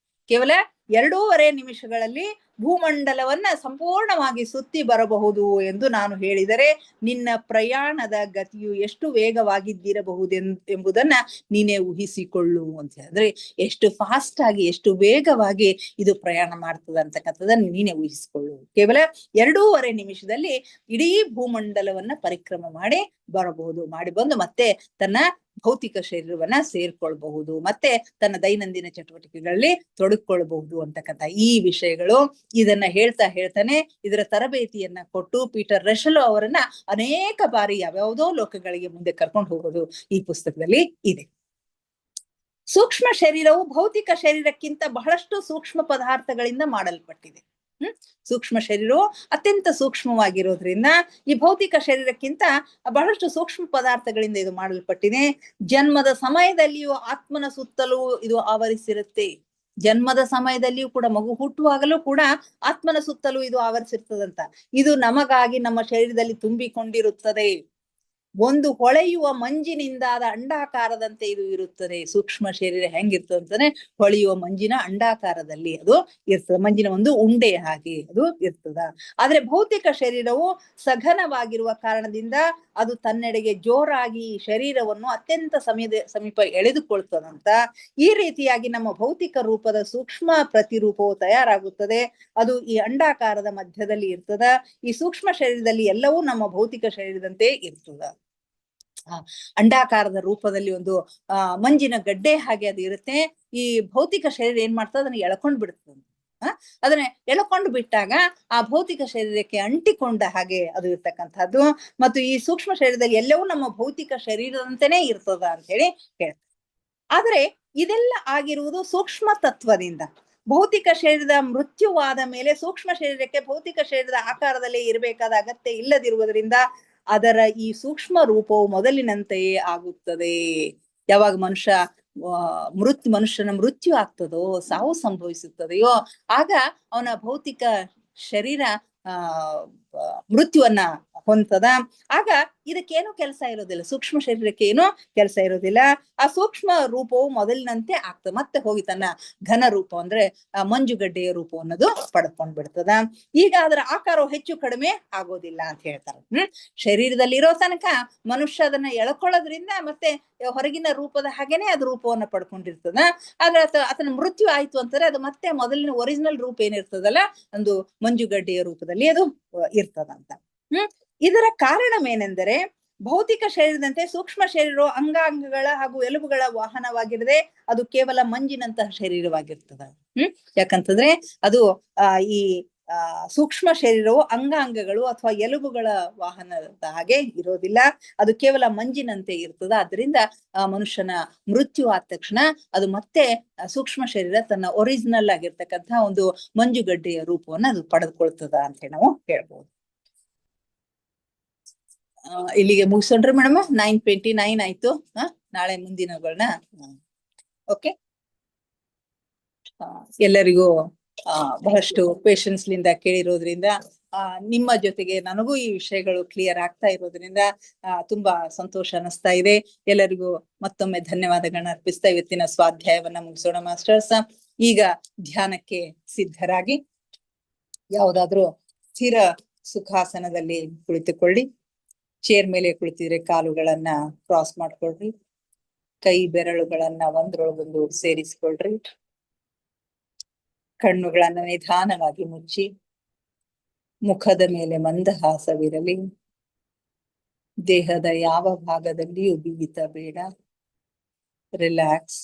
ಕೇವಲ 2.5 ನಿಮಿಷಗಳಲ್ಲಿ ಭೂಮಂಡಲವನ್ನ ಸಂಪೂರ್ಣವಾಗಿ ಸುತ್ತಿ ಬರಬಹುದು ಎಂದು ನಾನು ಹೇಳಿದರೆ ನಿನ್ನ ಪ್ರಯಾಣದ ಗತಿಯು ಎಷ್ಟು ವೇಗವಾಗಿದ್ದಿರಬಹುದೆಂಬುದನ್ನ ನೀನೇ ಊಹಿಸಿಕೊಳ್ಳು ಅಂತ ಹೇಳಿದ್ರೆ, ಎಷ್ಟು ಫಾಸ್ಟ್ ಆಗಿ, ಎಷ್ಟು ವೇಗವಾಗಿ ಇದು ಪ್ರಯಾಣ ಮಾಡ್ತದೆ ಅಂತಕ್ಕಂಥದ್ದನ್ನ ನೀನೇ ಊಹಿಸಿಕೊಳ್ಳು. ಕೇವಲ 2.5 ನಿಮಿಷದಲ್ಲಿ ಇಡೀ ಭೂಮಂಡಲವನ್ನ ಪರಿಕ್ರಮ ಮಾಡಿ ಬರಬಹುದು. ಮಾಡಿ ಬಂದು ಮತ್ತೆ ತನ್ನ ಭೌತಿಕ ಶರೀರವನ್ನ ಸೇರ್ಕೊಳ್ಬಹುದು, ಮತ್ತೆ ತನ್ನ ದೈನಂದಿನ ಚಟುವಟಿಕೆಗಳಲ್ಲಿ ತೊಡಗಿಕೊಳ್ಬಹುದು ಅಂತಕ್ಕಂಥ ಈ ವಿಷಯಗಳು. ಇದನ್ನ ಹೇಳ್ತಾನೆ ಇದರ ತರಬೇತಿಯನ್ನ ಕೊಟ್ಟು ಪೀಟರ್ ರಶೆಲೋ ಅವರನ್ನ ಅನೇಕ ಬಾರಿ ಯಾವ್ಯಾವುದೋ ಲೋಕಗಳಿಗೆ ಮುಂದೆ ಕರ್ಕೊಂಡು ಹೋಗೋದು ಈ ಪುಸ್ತಕದಲ್ಲಿ ಇದೆ. ಸೂಕ್ಷ್ಮ ಶರೀರವು ಭೌತಿಕ ಶರೀರಕ್ಕಿಂತ ಬಹಳಷ್ಟು ಸೂಕ್ಷ್ಮ ಪದಾರ್ಥಗಳಿಂದ ಮಾಡಲ್ಪಟ್ಟಿದೆ. ಸೂಕ್ಷ್ಮ ಶರೀರವು ಅತ್ಯಂತ ಸೂಕ್ಷ್ಮವಾಗಿರೋದ್ರಿಂದ ಈ ಭೌತಿಕ ಶರೀರಕ್ಕಿಂತ ಬಹಳಷ್ಟು ಸೂಕ್ಷ್ಮ ಪದಾರ್ಥಗಳಿಂದ ಇದು ಮಾಡಲ್ಪಟ್ಟಿದೆ. ಜನ್ಮದ ಸಮಯದಲ್ಲಿಯೂ ಆತ್ಮನ ಸುತ್ತಲೂ ಇದು ಆವರಿಸಿರುತ್ತೆ. ಜನ್ಮದ ಸಮಯದಲ್ಲಿಯೂ ಕೂಡ, ಮಗು ಹುಟ್ಟುವಾಗಲೂ ಕೂಡ ಆತ್ಮನ ಸುತ್ತಲೂ ಇದು ಆವರಿಸಿರ್ತದಂತ. ಇದು ನಮಗಾಗಿ ನಮ್ಮ ಶರೀರದಲ್ಲಿ ತುಂಬಿಕೊಂಡಿರುತ್ತದೆ. ಒಂದು ಹೊಳೆಯುವ ಮಂಜಿನಿಂದಾದ ಅಂಡಾಕಾರದಂತೆ ಇದು ಇರುತ್ತದೆ. ಸೂಕ್ಷ್ಮ ಶರೀರ ಹೆಂಗಿರ್ತದೆ ಅಂತಾನೆ ಹೊಳೆಯುವ ಮಂಜಿನ ಅಂಡಾಕಾರದಲ್ಲಿ ಅದು ಇರ್ತದೆ. ಮಂಜಿನ ಒಂದು ಉಂಡೆ ಹಾಗೆ ಅದು ಇರ್ತದ. ಆದ್ರೆ ಭೌತಿಕ ಶರೀರವು ಸಘನವಾಗಿರುವ ಕಾರಣದಿಂದ ಅದು ತನ್ನೆಡೆಗೆ ಜೋರಾಗಿ ಶರೀರವನ್ನು ಅತ್ಯಂತ ಸಮೀಪ ಎಳೆದುಕೊಳ್ತದಂತ. ಈ ರೀತಿಯಾಗಿ ನಮ್ಮ ಭೌತಿಕ ರೂಪದ ಸೂಕ್ಷ್ಮ ಪ್ರತಿರೂಪವು ತಯಾರಾಗುತ್ತದೆ. ಅದು ಈ ಅಂಡಾಕಾರದ ಮಧ್ಯದಲ್ಲಿ ಇರ್ತದ. ಈ ಸೂಕ್ಷ್ಮ ಶರೀರದಲ್ಲಿ ಎಲ್ಲವೂ ನಮ್ಮ ಭೌತಿಕ ಶರೀರದಂತೆ ಇರ್ತದ. ಅಂಡಾಕಾರದ ರೂಪದಲ್ಲಿ ಒಂದು ಮಂಜಿನ ಗಡ್ಡೆ ಹಾಗೆ ಅದು ಇರುತ್ತೆ. ಈ ಭೌತಿಕ ಶರೀರ ಏನ್ ಮಾಡ್ತದೆ, ಅದನ್ನ ಎಳ್ಕೊಂಡ್ ಬಿಡ್ತದೆ. ಅದನ್ನ ಎಳ್ಕೊಂಡು ಬಿಟ್ಟಾಗ ಆ ಭೌತಿಕ ಶರೀರಕ್ಕೆ ಅಂಟಿಕೊಂಡ ಹಾಗೆ ಅದು ಇರ್ತಕ್ಕಂಥದ್ದು. ಮತ್ತು ಈ ಸೂಕ್ಷ್ಮ ಶರೀರದಲ್ಲಿ ಎಲ್ಲವೂ ನಮ್ಮ ಭೌತಿಕ ಶರೀರದಂತೆನೇ ಇರ್ತದ ಅಂತ ಹೇಳಿ ಹೇಳ್ತಾರೆ. ಆದ್ರೆ ಇದೆಲ್ಲ ಆಗಿರುವುದು ಸೂಕ್ಷ್ಮ ತತ್ವದಿಂದ. ಭೌತಿಕ ಶರೀರದ ಮೃತ್ಯುವಾದ ಮೇಲೆ ಸೂಕ್ಷ್ಮ ಶರೀರಕ್ಕೆ ಭೌತಿಕ ಶರೀರದ ಆಕಾರದಲ್ಲೇ ಇರಬೇಕಾದ ಅಗತ್ಯ ಇಲ್ಲದಿರುವುದರಿಂದ ಅದರ ಈ ಸೂಕ್ಷ್ಮ ರೂಪವು ಮೊದಲಿನಂತೆಯೇ ಆಗುತ್ತದೆ. ಯಾವಾಗ ಮನುಷ್ಯನ ಮೃತ್ಯು ಆಗ್ತದೋ, ಸಾವು ಸಂಭವಿಸುತ್ತದೆಯೋ, ಆಗ ಅವನ ಭೌತಿಕ ಶರೀರ ಮೃತ್ಯುವನ್ನ ಹೊಂದದ. ಆಗ ಇದಕ್ಕೇನು ಕೆಲಸ ಇರೋದಿಲ್ಲ, ಸೂಕ್ಷ್ಮ ಶರೀರಕ್ಕೆ ಏನೋ ಕೆಲಸ ಇರೋದಿಲ್ಲ. ಆ ಸೂಕ್ಷ್ಮ ರೂಪವು ಮೊದಲಿನಂತೆ ಆಗ್ತದೆ. ಮತ್ತೆ ಹೋಗಿ ತನ್ನ ಘನ ರೂಪ ಅಂದ್ರೆ ಮಂಜುಗಡ್ಡೆಯ ರೂಪ ಅನ್ನೋದು ಪಡ್ಕೊಂಡ್ ಬಿಡ್ತದ. ಈಗ ಅದರ ಆಕಾರವು ಹೆಚ್ಚು ಕಡಿಮೆ ಆಗೋದಿಲ್ಲ ಅಂತ ಹೇಳ್ತಾರೆ. ಶರೀರದಲ್ಲಿ ಇರೋ ತನಕ ಮನುಷ್ಯ ಅದನ್ನ ಎಳ್ಕೊಳ್ಳೋದ್ರಿಂದ ಮತ್ತೆ ಹೊರಗಿನ ರೂಪದ ಹಾಗೇನೆ ಅದು ರೂಪವನ್ನ ಪಡ್ಕೊಂಡಿರ್ತದ. ಆದ್ರೆ ಆತನ ಮೃತ್ಯು ಆಯ್ತು ಅಂತಾರೆ, ಅದು ಮತ್ತೆ ಮೊದಲಿನ ಒರಿಜಿನಲ್ ರೂಪ ಏನಿರ್ತದಲ್ಲ, ಒಂದು ಮಂಜುಗಡ್ಡೆಯ ರೂಪದಲ್ಲಿ ಅದು ಇರ್ತದಂತ. ಇದರ ಕಾರಣವೇನೆಂದರೆ, ಭೌತಿಕ ಶರೀರದಂತೆ ಸೂಕ್ಷ್ಮ ಶರೀರವು ಅಂಗಾಂಗಗಳ ಹಾಗೂ ಎಲುಬುಗಳ ವಾಹನವಾಗಿರದೆ ಅದು ಕೇವಲ ಮಂಜಿನಂತಹ ಶರೀರವಾಗಿರ್ತದ. ಯಾಕಂತಂದ್ರೆ ಅದು ಈ ಸೂಕ್ಷ್ಮ ಶರೀರವು ಅಂಗಾಂಗಗಳು ಅಥವಾ ಎಲುಬುಗಳ ವಾಹನದ ಹಾಗೆ ಇರೋದಿಲ್ಲ. ಅದು ಕೇವಲ ಮಂಜಿನಂತೆ ಇರ್ತದ. ಅದರಿಂದ ಮನುಷ್ಯನ ಮೃತ್ಯು ಆದ ತಕ್ಷಣ ಅದು ಮತ್ತೆ ಸೂಕ್ಷ್ಮ ಶರೀರ ತನ್ನ ಒರಿಜಿನಲ್ ಆಗಿರ್ತಕ್ಕಂಥ ಒಂದು ಮಂಜುಗಡ್ಡೆಯ ರೂಪವನ್ನ ಅದು ಪಡೆದುಕೊಳ್ತದ ಅಂತ ಹೇಳಿ ನಾವು ಹೇಳ್ಬೋದು. ಇಲ್ಲಿಗೆ ಮುಗಿಸೋಣ್ರಿ ಮೇಡಮ್. 9:29 ಆಯ್ತು. ನಾಳೆ ಮುಂದಿನಗಳನ್ನ ಓಕೆ. ಎಲ್ಲರಿಗೂ ಬಹಳಷ್ಟು ಪೇಷನ್ಸ್ ಲಿಂದ ಕೇಳಿರೋದ್ರಿಂದ ನಿಮ್ಮ ಜೊತೆಗೆ ನನಗೂ ಈ ವಿಷಯಗಳು ಕ್ಲಿಯರ್ ಆಗ್ತಾ ಇರೋದ್ರಿಂದ ತುಂಬಾ ಸಂತೋಷ ಅನಿಸ್ತಾ ಇದೆ. ಎಲ್ಲರಿಗೂ ಮತ್ತೊಮ್ಮೆ ಧನ್ಯವಾದಗಳನ್ನ ಅರ್ಪಿಸ್ತಾ ಇವತ್ತಿನ ಸ್ವಾಧ್ಯಾಯವನ್ನ ಮುಗಿಸೋಣ ಮಾಸ್ಟರ್ಸ್. ಈಗ ಧ್ಯಾನಕ್ಕೆ ಸಿದ್ಧರಾಗಿ ಯಾವುದಾದ್ರೂ ಸ್ಥಿರ ಸುಖಾಸನದಲ್ಲಿ ಕುಳಿತುಕೊಳ್ಳಿ. ಚೇರ್ ಮೇಲೆ ಕುಳಿತಿದ್ರೆ ಕಾಲುಗಳನ್ನ ಕ್ರಾಸ್ ಮಾಡ್ಕೊಳ್ರಿ. ಕೈ ಬೆರಳುಗಳನ್ನ ಒಂದ್ರೊಳಗೊಂದು ಸೇರಿಸ್ಕೊಳ್ರಿ. ಕಣ್ಣುಗಳನ್ನ ನಿಧಾನವಾಗಿ ಮುಚ್ಚಿ ಮುಖದ ಮೇಲೆ ಮಂದಹಾಸವಿರಲಿ. ದೇಹದ ಯಾವ ಭಾಗದಲ್ಲಿಯೂ ಬಿಗಿತ ಬೇಡ. Relax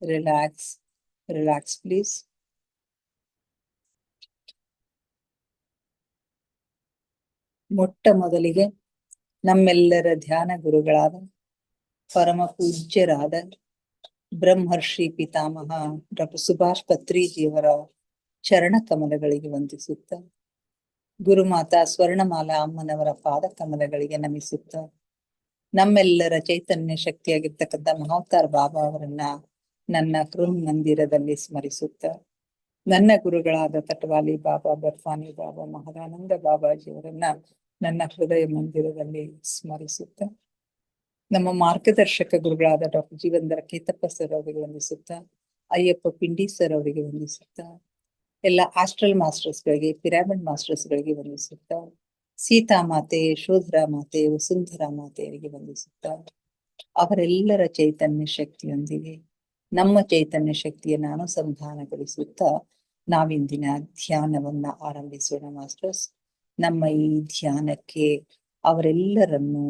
relax relax please. ಮೊಟ್ಟ ಮೊದಲಿಗೆ ನಮ್ಮೆಲ್ಲರ ಧ್ಯಾನ ಗುರುಗಳಾದ ಪರಮ ಪೂಜ್ಯರಾದ ಬ್ರಹ್ಮರ್ಷಿ ಪಿತಾಮಹ ಡಾಕ್ಟರ್ ಸುಭಾಷ್ ಪತ್ರಿಜಿಯವರ ಚರಣ ಕಮಲಗಳಿಗೆ ವಂದಿಸುತ್ತ, ಗುರುಮಾತಾ ಸ್ವರ್ಣಮಾಲಾ ಅಮ್ಮನವರ ಪಾದ ಕಮಲಗಳಿಗೆ ನಮಿಸುತ್ತ, ನಮ್ಮೆಲ್ಲರ ಚೈತನ್ಯ ಶಕ್ತಿಯಾಗಿರ್ತಕ್ಕಂಥ ಮಹಾವತಾರ್ ಬಾಬಾ ಅವರನ್ನ ನನ್ನ ಹೃನ್ ಮಂದಿರದಲ್ಲಿ ಸ್ಮರಿಸುತ್ತ, ನನ್ನ ಗುರುಗಳಾದ ತಟವಾಲಿ ಬಾಬಾ, ಬರ್ಫಾನಿ ಬಾಬಾ, ಮಹದಾನಂದ ಬಾಬಾಜಿಯವರನ್ನ ನನ್ನ ಹೃದಯ ಮಂದಿರದಲ್ಲಿ ಸ್ಮರಿಸುತ್ತ, ನಮ್ಮ ಮಾರ್ಗದರ್ಶಕ ಗುರುಗಳಾದ ಡಾಕ್ಟರ್ ಜೀವಂದರ ಕೇತಪ್ಪ ಸರ್ ಅವರಿಗೆ ವಂದಿಸುತ್ತ, ಅಯ್ಯಪ್ಪ ಪಿಂಡಿ ಸರ್ ಅವರಿಗೆ ವಂದಿಸುತ್ತ, ಎಲ್ಲ ಆಸ್ಟ್ರಲ್ ಮಾಸ್ಟರ್ಸ್ಗಳಿಗೆ, ಪಿರಾಮಿಡ್ ಮಾಸ್ಟರ್ಸ್ಗಳಿಗೆ ವಂದಿಸುತ್ತ, ಸೀತಾ ಮಾತೆ, ಯಶೋಧರಾ ಮಾತೆ, ವಸುಂಧರಾ ಮಾತೆಯರಿಗೆ ವಂದಿಸುತ್ತ, ಅವರೆಲ್ಲರ ಚೈತನ್ಯ ಶಕ್ತಿಯೊಂದಿಗೆ ನಮ್ಮ ಚೈತನ್ಯ ಶಕ್ತಿಯನ್ನು ಅನುಸಂಧಾನಗೊಳಿಸುತ್ತ ನಾವಿಂದಿನ ಧ್ಯಾನವನ್ನ ಆರಂಭಿಸೋಣ ಮಾಸ್ಟರ್ಸ್. ನಮ್ಮ ಈ ಧ್ಯಾನಕ್ಕೆ ಅವರೆಲ್ಲರನ್ನು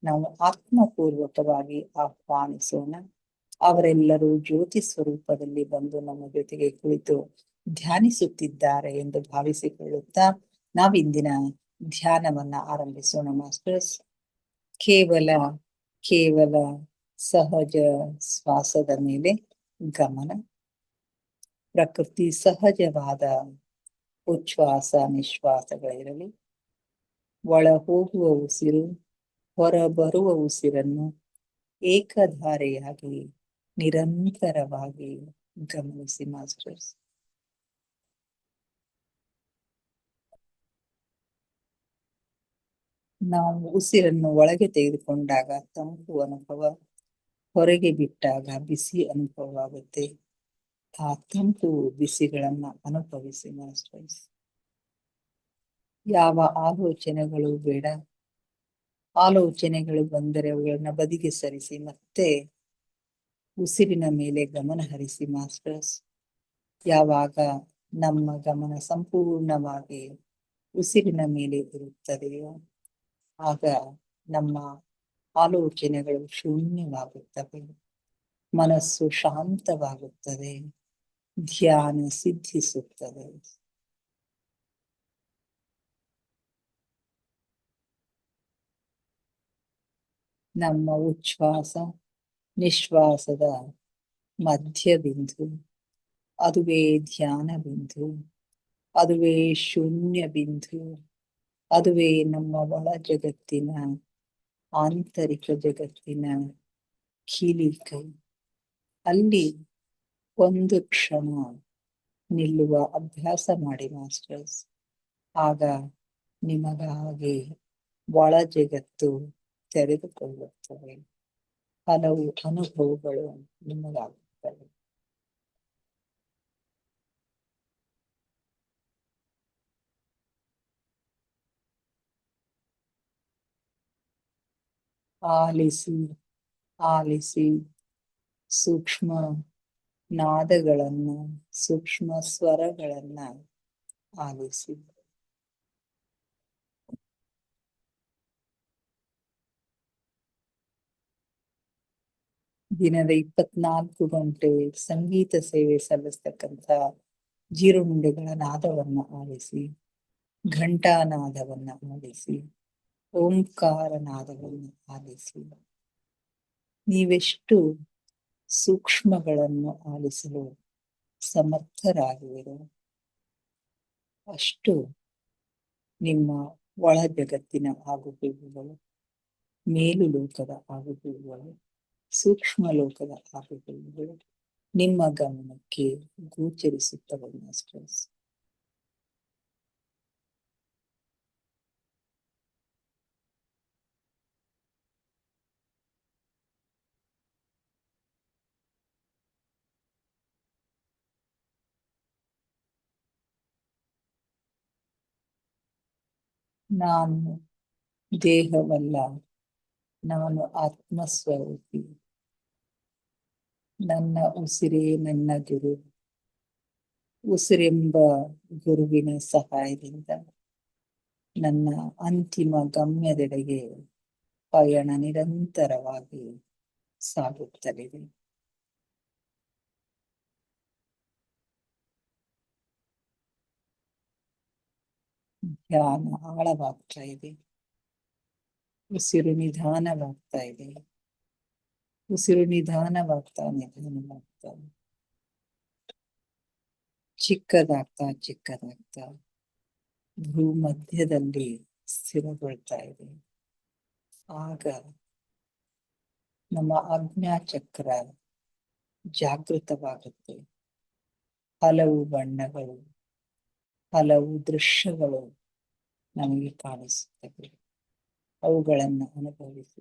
ನಾವು ಆತ್ಮಪೂರ್ವಕವಾಗಿ ಆಹ್ವಾನಿಸೋಣ. ಅವರೆಲ್ಲರೂ ಜ್ಯೋತಿ ಸ್ವರೂಪದಲ್ಲಿ ಬಂದು ನಮ್ಮ ಜೊತೆಗೆ ಕುಳಿತು ಧ್ಯಾನಿಸುತ್ತಿದ್ದಾರೆ ಎಂದು ಭಾವಿಸಿಕೊಳ್ಳುತ್ತಾ ನಾವಿಂದಿನ ಧ್ಯಾನವನ್ನ ಆರಂಭಿಸೋಣ ಮಾಸ್ಟರ್ಸ್. ಕೇವಲ ಸಹಜ ಶ್ವಾಸದ ಮೇಲೆ ಗಮನ. ಪ್ರಕೃತಿ ಸಹಜವಾದ ಉಚ್ಛ್ವಾಸ ನಿಶ್ವಾಸಗಳಿರಲಿ. ಒಳ ಹೋಗುವ ಉಸಿರು, ಹೊರ ಬರುವ ಉಸಿರನ್ನು ಏಕಧಾರೆಯಾಗಿ ನಿರಂತರವಾಗಿ ಗಮನಿಸಿ ಮಾಸ್ಟರ್ಸ್. ನಾವು ಉಸಿರನ್ನು ಒಳಗೆ ತೆಗೆದುಕೊಂಡಾಗ ತಂಪು ಅನುಭವ, ಹೊರಗೆ ಬಿಟ್ಟಾಗ ಬಿಸಿ ಅನುಭವ ಆಗುತ್ತೆ. ಆ ತಂಪು ಬಿಸಿಗಳನ್ನ ಅನುಭವಿಸಿ ಮಾಸ್ಟರ್ಸ್. ಯಾವ ಆಲೋಚನೆಗಳು ಬೇಡ. ಆಲೋಚನೆಗಳು ಬಂದರೆ ಅವುಗಳನ್ನ ಬದಿಗೆ ಸರಿಸಿ ಮತ್ತೆ ಉಸಿರಿನ ಮೇಲೆ ಗಮನ ಹರಿಸಿ ಮಾಸ್ಟರ್ಸ್. ಯಾವಾಗ ನಮ್ಮ ಗಮನ ಸಂಪೂರ್ಣವಾಗಿ ಉಸಿರಿನ ಮೇಲೆ ಇರುತ್ತದೆಯೋ ಆಗ ನಮ್ಮ ಆಲೋಚನೆಗಳು ಶೂನ್ಯವಾಗುತ್ತವೆ, ಮನಸ್ಸು ಶಾಂತವಾಗುತ್ತದೆ, ಧ್ಯಾನ ಸಿದ್ಧಿಸುತ್ತದೆ. ನಮ್ಮ ಉಚ್ಛ್ವಾಸ ನಿಶ್ವಾಸದ ಮಧ್ಯ ಬಿಂದು, ಅದುವೇ ಧ್ಯಾನ ಬಿಂದು, ಅದುವೇ ಶೂನ್ಯ ಬಿಂದು, ಅದುವೇ ನಮ್ಮ ಒಳ ಜಗತ್ತಿನ ಆಂತರಿಕ ಜಗತ್ತಿನ ಕೀಲಿಕೈ. ಅಲ್ಲಿ ಒಂದು ಕ್ಷಣ ನಿಲ್ಲುವ ಅಭ್ಯಾಸ ಮಾಡಿ ಮಾಸ್ಟರ್ಸ್. ಆಗ ನಿಮಗಾಗಿ ಒಳ ಜಗತ್ತು ತೆರೆದುಕೊಳ್ಳುತ್ತವೆ, ಹಲವು ಅನುಭವಗಳು ನಿಮಗಾಗುತ್ತವೆ. ಆಲಿಸಿ ಆಲಿಸಿ ಸೂಕ್ಷ್ಮ ನಾದಗಳನ್ನ, ಸೂಕ್ಷ್ಮ ಸ್ವರಗಳನ್ನ ಆಲಿಸಿ. ದಿನದ 24 ಗಂಟೆ ಸಂಗೀತ ಸೇವೆ ಸಲ್ಲಿಸ್ತಕ್ಕಂಥ ಜೀರುಂಡೆಗಳ ನಾದವನ್ನ ಆಲಿಸಿ, ಘಂಟಾನಾದವನ್ನ ಆಲಿಸಿ, ಓಂಕಾರ ನಾದವನ್ನು ಆಲಿಸಿ. ನೀವೆಷ್ಟು ಸೂಕ್ಷ್ಮಗಳನ್ನು ಆಲಿಸಲು ಸಮರ್ಥರಾಗುವಿರೋ ಅಷ್ಟು ನಿಮ್ಮ ಒಳ ಜಗತ್ತಿನ ಆಗುಹೋಗುಗಳು, ಮೇಲು ಲೋಕದ ಆಗುಹೋಗುಗಳು, ಸೂಕ್ಷ್ಮ ಲೋಕದ ಆಗುಹೋಗುಗಳು ನಿಮ್ಮ ಗಮನಕ್ಕೆ ಗೋಚರಿಸುತ್ತವೆ ಮಾಸ್ಟರ್ಸ್. ನಾನು ದೇಹವಲ್ಲ, ನಾನು ಆತ್ಮಸ್ವರೂಪಿ. ನನ್ನ ಉಸಿರೇ ನನ್ನ ಗುರು. ಉಸಿರೆಂಬ ಗುರುವಿನ ಸಹಾಯದಿಂದ ನನ್ನ ಅಂತಿಮ ಗಮ್ಯದೆಡೆಗೆ ಪಯಣ ನಿರಂತರವಾಗಿ ಸಾಗುತ್ತಲಿದೆ. ಧ್ಯಾನ ಆಳವಾಗ್ತಾ ಇದೆ, ಉಸಿರು ನಿಧಾನವಾಗ್ತಾ ಇದೆ, ಉಸಿರು ನಿಧಾನವಾಗ್ತಾ ನಿಧಾನವಾಗ್ತಾ ಚಿಕ್ಕದಾಗ್ತಾ ಚಿಕ್ಕದಾಗ್ತಾ ಭೂ ಮಧ್ಯದಲ್ಲಿ ಸ್ಥಿರಗೊಳ್ತಾ ಇದೆ. ಆಗ ನಮ್ಮ ಆಜ್ಞಾಚಕ್ರ ಜಾಗೃತವಾಗುತ್ತೆ. ಹಲವು ಬಣ್ಣಗಳು, ಹಲವು ದೃಶ್ಯಗಳು ನಮಗೆ ಕಾಣಿಸುತ್ತವೆ. ಅವುಗಳನ್ನು ಅನುಭವಿಸಿ.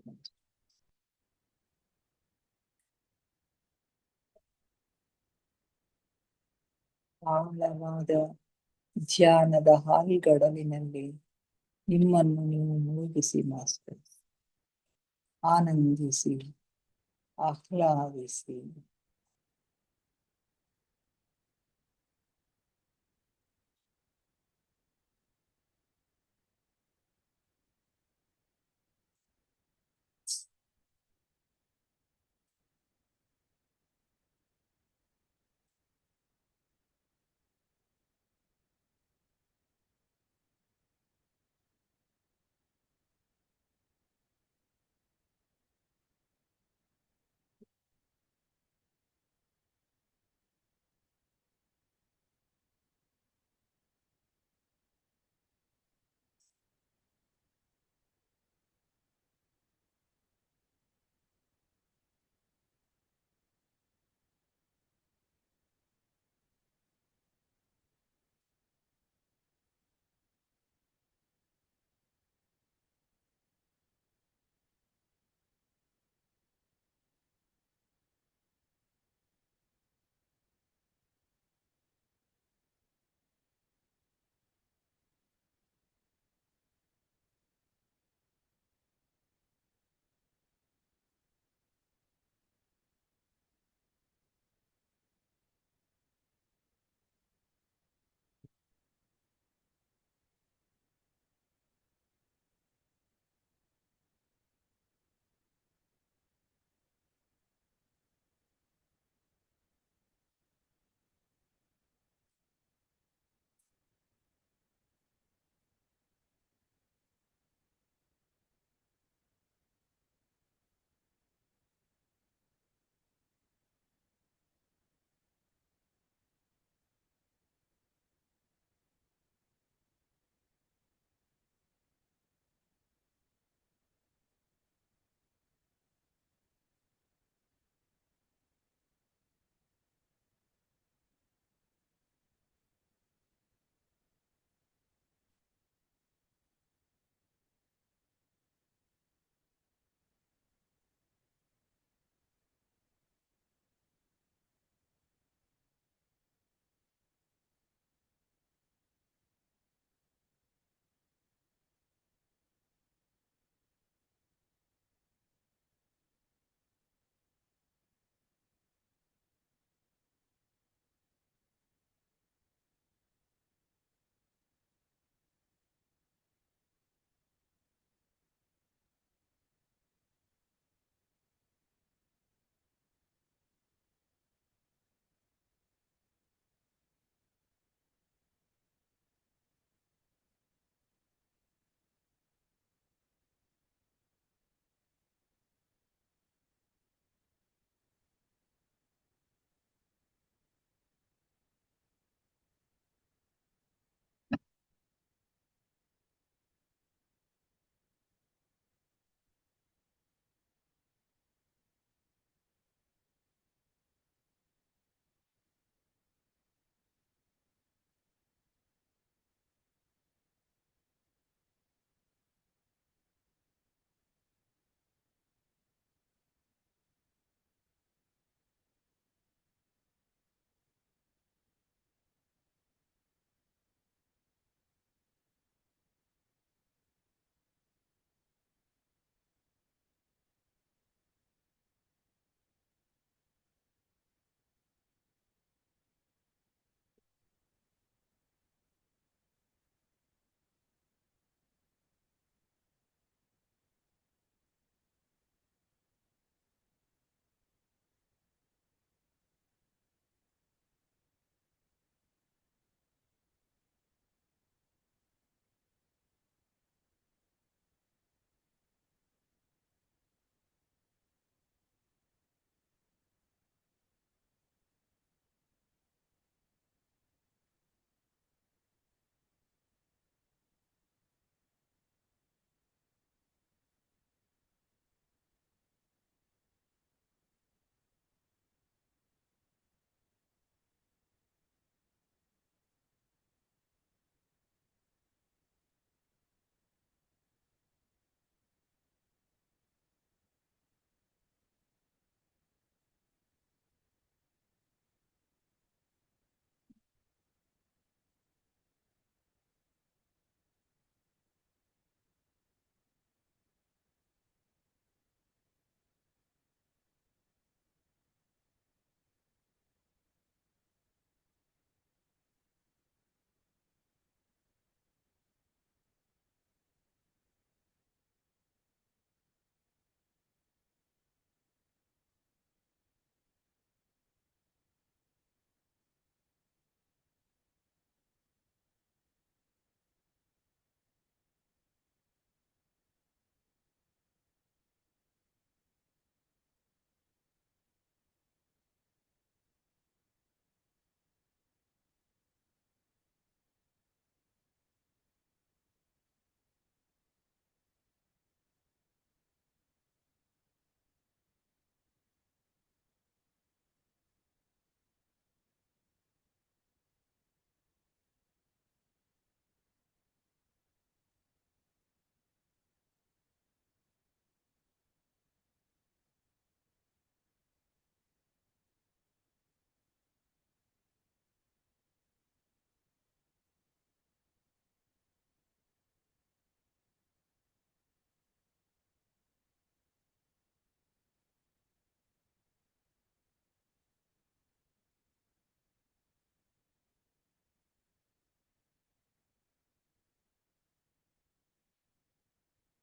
ಆಳವಾದ ಧ್ಯಾನದ ಹಾಯಿಗಡಲಿನಲ್ಲಿ ನಿಮ್ಮನ್ನು ನೀವು ಮುಳುಗಿಸಿ ಮಾಸ್ಟರ್. ಆನಂದಿಸಿ, ಆಹ್ಲಾದಿಸಿ.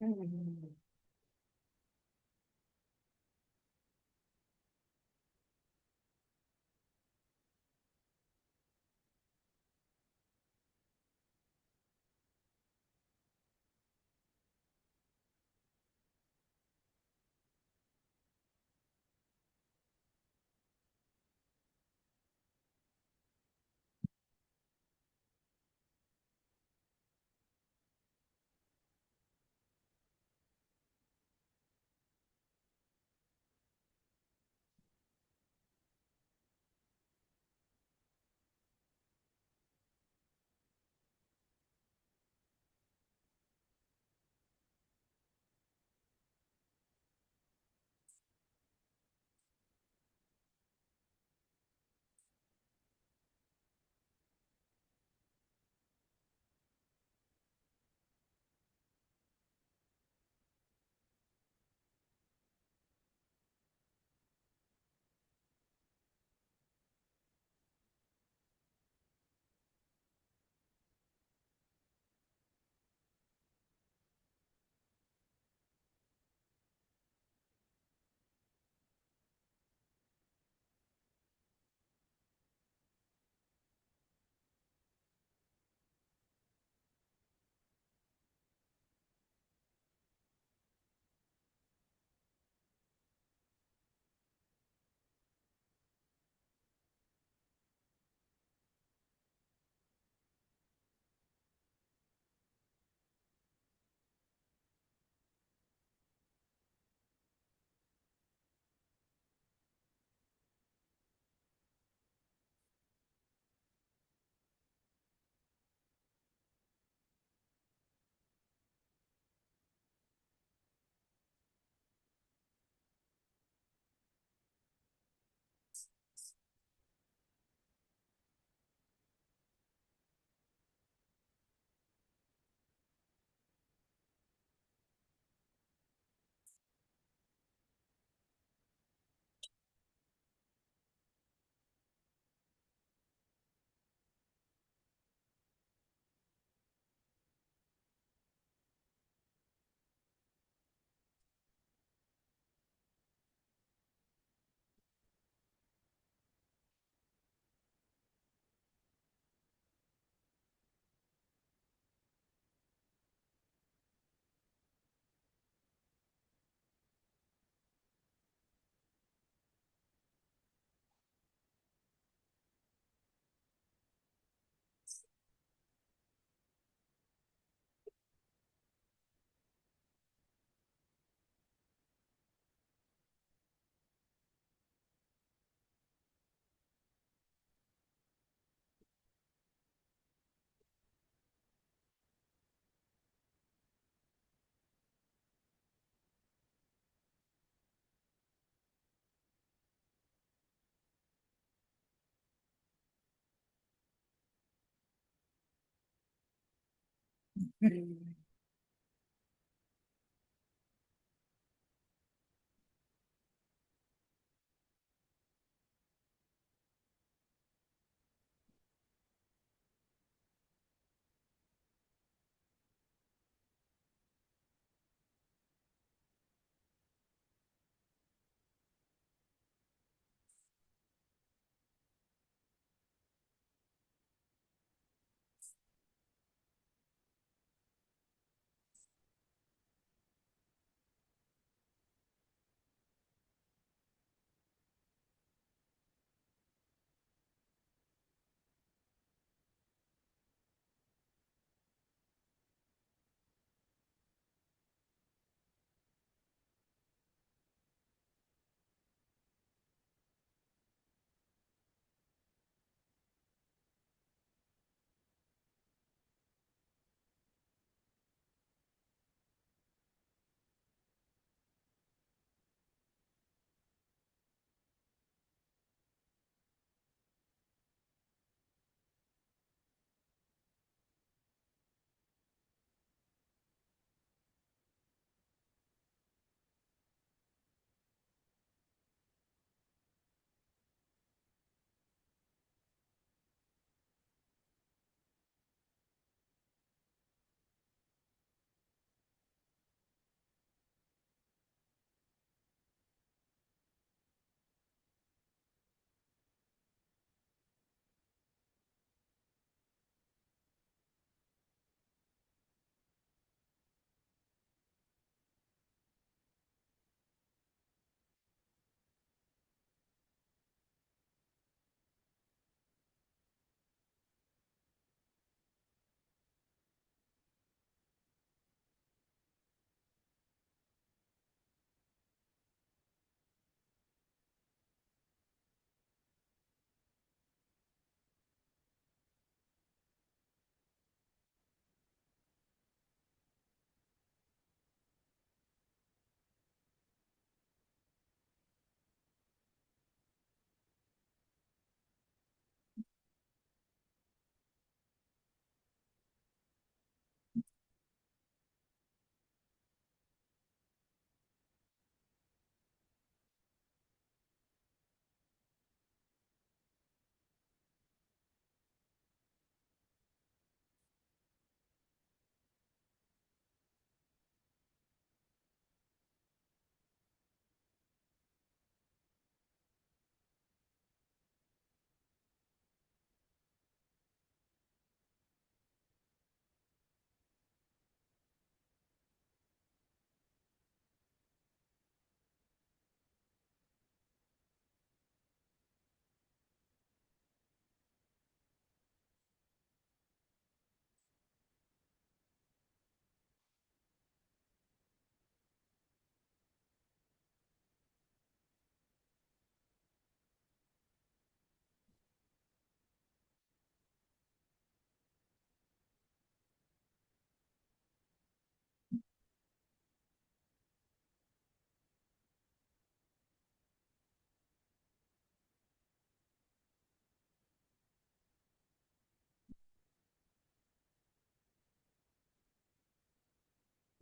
ಹ್ಮ್. ಹ್ಮ್.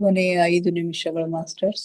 ಕೊನೆಯ 5 ನಿಮಿಷಗಳು ಮಾಸ್ಟರ್ಸ್.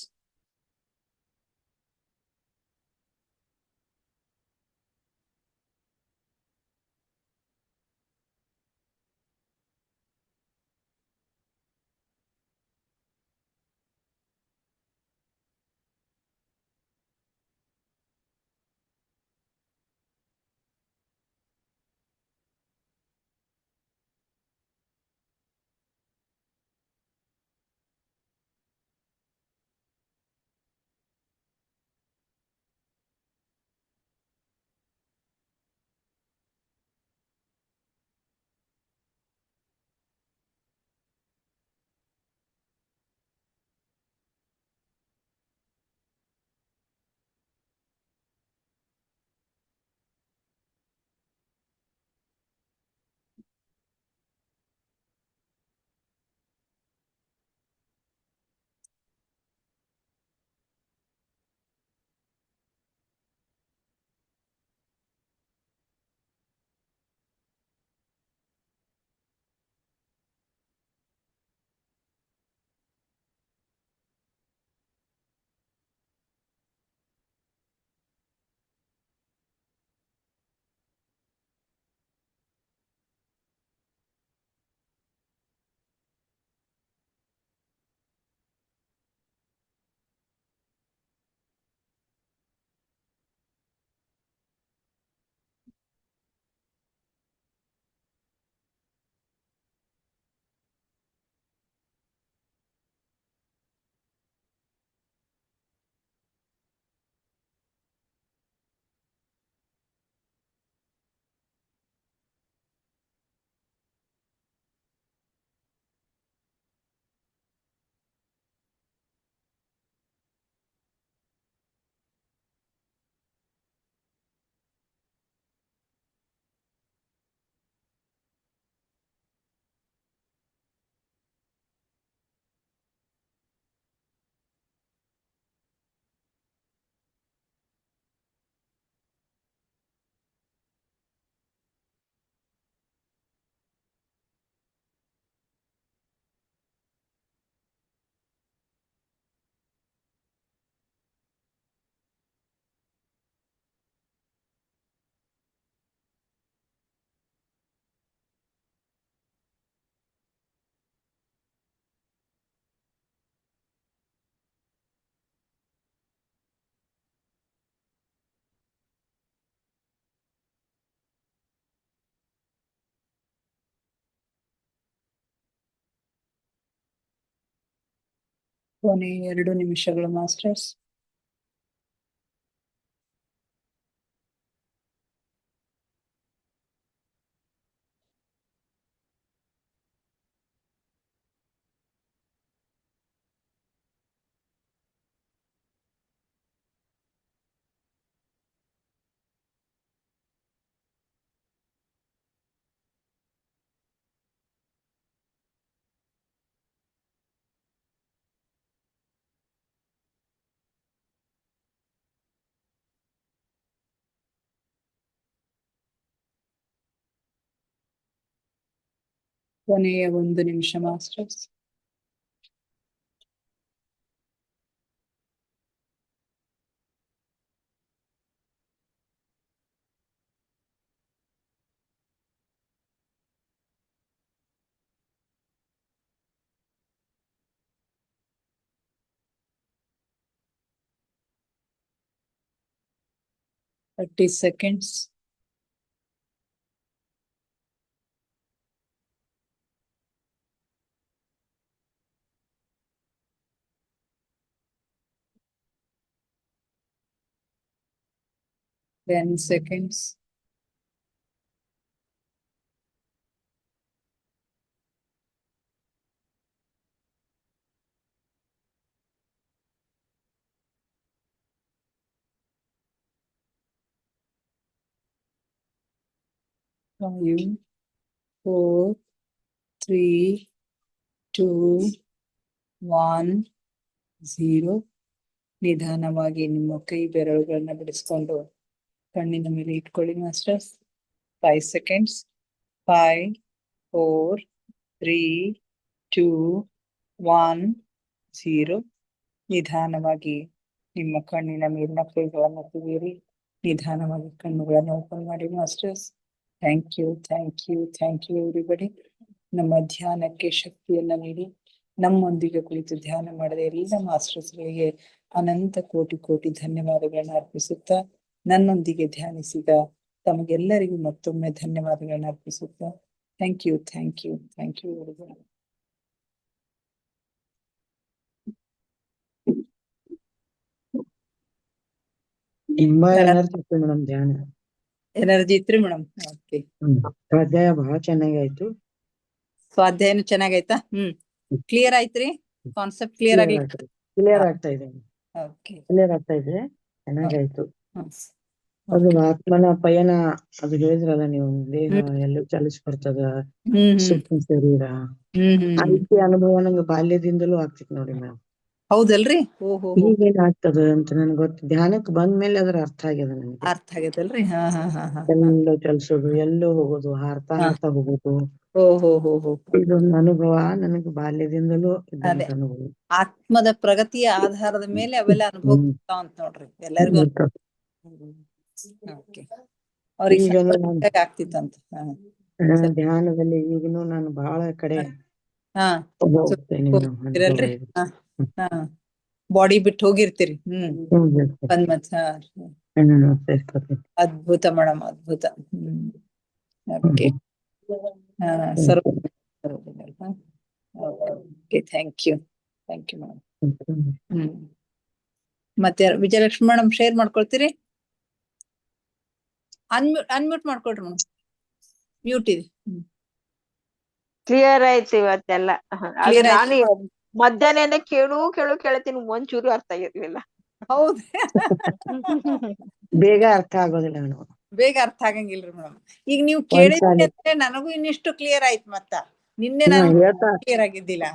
ಕೊನೆಯ 2 ನಿಮಿಷಗಳು ಮಾಸ್ಟರ್ಸ್. ಕೊನೆಯ 1 ನಿಮಿಷ masters. Thirty seconds. Ten seconds. Five, 4, 3, 2, 1, 0. ನಿಧಾನವಾಗಿ ನಿಮ್ಮ ಕೈ ಬೆರಳುಗಳನ್ನ ಬಿಡಿಸ್ಕೊಂಡು ಕಣ್ಣಿನ ಮೇಲೆ ಇಟ್ಕೊಳ್ಳಿ ಮಾಸ್ಟರ್ಸ್. 5 seconds. 5, 4, 3, 2, 1, 0. ನಿಧಾನವಾಗಿ ನಿಮ್ಮ ಕಣ್ಣಿನ ಮೇಲಿನ ಕೈಗಳನ್ನು ತೆಗೆಯಿರಿ. ನಿಧಾನವಾಗಿ ಕಣ್ಣುಗಳನ್ನು ಓಪನ್ ಮಾಡಿ masters. Thank you, thank you, thank you everybody. ನಮ್ಮ ಧ್ಯಾನಕ್ಕೆ ಶಕ್ತಿಯನ್ನ ನೀಡಿ ನಮ್ಮೊಂದಿಗೆ ಕುಳಿತು ಧ್ಯಾನ ಮಾಡಿದ ಎಲ್ಲ ಮಾಸ್ಟರ್ಸ್ಗಳಿಗೆ ಅನಂತ ಕೋಟಿ ಕೋಟಿ ಧನ್ಯವಾದಗಳನ್ನ ಅರ್ಪಿಸುತ್ತಾ, ನನ್ನೊಂದಿಗೆ ಧ್ಯಾನಿಸಿದ ತಮಗೆಲ್ಲರಿಗೂ ಮತ್ತೊಮ್ಮೆ ಧನ್ಯವಾದಗಳನ್ನ ಅರ್ಪಿಸುತ್ತಾ, thank you, thank you, thank you everybody. ತುಂಬಾ ಎನರ್ಜಿ ಇತ್ತು ಮೇಡಮ್ ಧ್ಯಾನ. ಎನರ್ಜಿ ಇತ್ರಿ ಮೇಡಮ್? ಓಕೆ. ಸ್ವಾಧ್ಯಾಯ ಬಹಳ ಚೆನ್ನಾಗಾಯ್ತು. ಸ್ವಾಧ್ಯಾಯನು ಚೆನ್ನಾಗೈತಾ? ಕ್ಲಿಯರ್ ಆಯ್ತ್ರಿ? ಕಾನ್ಸೆಪ್ಟ್ ಕ್ಲಿಯರ್ ಆಗ್ಲಿ? ಕ್ಲಿಯರ್ ಆಗ್ತಾ ಇದೆ. ಓಕೆ, ಕ್ಲಿಯರ್ ಆಗ್ತಾ ಇದೆ, ಚೆನ್ನಾಗಾಯ್ತು. ಹ್ಮ್. ಅದು ಆತ್ಮನ ಪಯಣ ಅದು ಹೇಳಿದ್ರಲ್ಲ ನೀವು, ದೇಹ ಎಲ್ಲೂ ಚಲಿಸ್ಬರ್ತದ, ಸೂಕ್ಷ್ಮ ಶರೀರ, ಆ ರೀತಿ ಅನುಭವ ನಂಗೆ ಬಾಲ್ಯದಿಂದಲೂ ಆಗ್ತಿತ್ತು ನೋಡಿ ಮ್ಯಾಮ್. ಹೌದಲ್ರಿ? ಓಹೋ, ಈಗೇನ್ ಆಗ್ತದ ಅಂತ ನನ್ಗೆ ಗೊತ್ತು. ಧ್ಯಾನಕ್ಕೆ ಬಂದ್ಮೇಲೆ ಅದ್ರ ಅರ್ಥ ಆಗ್ಯದ ನನಗೆ. ಅರ್ಥ ಆಗೈತಲ್ರಿ? ಹಾ ಹಾ ಹಾ ಹಾ. ಎಲ್ಲೋ ಚಲಿಸೋದು, ಎಲ್ಲೋ ಹೋಗೋದು, ಹಾರ್ತಾ ಹಾರ್ತಾ ಹೋಗೋದು, ಓಹೋ ಹೋ ಹೋ. ಇದೊಂದು ಅನುಭವ ನನಗೆ ಬಾಲ್ಯದಿಂದಲೂ ಇದ್ದಂತ ಅನುಭವ. ಆತ್ಮದ ಪ್ರಗತಿಯ ಆಧಾರದ ಮೇಲೆ ಅವೆಲ್ಲ ಅನುಭವ ಅಂತ ನೋಡ್ರಿ ಎಲ್ಲರಿಗೂ. ಅವ್ರಿಗೆ ಆಗ್ತಿತ್ತಂತ ಧ್ಯಾನದಲ್ಲಿ ಈಗಿನೂ ನಾನು ಬಹಳ ಕಡೆ ಬಾಡಿ ಬಿಟ್ಟು ಹೋಗಿರ್ತೀರಿ. ಅದ್ಭುತ ಮೇಡಮ್, ಅದ್ಭುತ. Thank you, thank you madam. ಮತ್ತೆ ವಿಜಯಲಕ್ಷ್ಮಿ ಮೇಡಮ್ ಶೇರ್ ಮಾಡ್ಕೊಳ್ತೀರಿ? ಅನ್ಮ್ಯೂಟ್ ಮಾಡ್ಕೊಳ್ರಿ ಮೇಡಮ್, ಮ್ಯೂಟ್ ಇದೆ. ಕ್ಲಿಯರ್ ಆಯ್ತು ಇವತ್ತೆಲ್ಲ. ನಾನು ಮಧ್ಯಾಹ್ನ ಕೇಳ್ತೀನಿ, ಒಂಚೂರು ಅರ್ಥ ಆಗಿರ್ಲಿಲ್ಲ. ಹೌದು, ಬೇಗ ಅರ್ಥ ಆಗೋದಿಲ್ಲ ಮೇಡಮ್. ಬೇಗ ಅರ್ಥ ಆಗಂಗಿಲ್ರಿ ಮೇಡಮ್. ಈಗ ನೀವು ಕೇಳಿದ್ರೆ ನನಗೂ ಇನ್ನಿಷ್ಟು ಕ್ಲಿಯರ್ ಆಯ್ತು. ಮತ್ತ ನಿನ್ನೆ ನಾನು ಕ್ಲಿಯರ್ ಆಗಿದ್ದಿಲ್ಲ.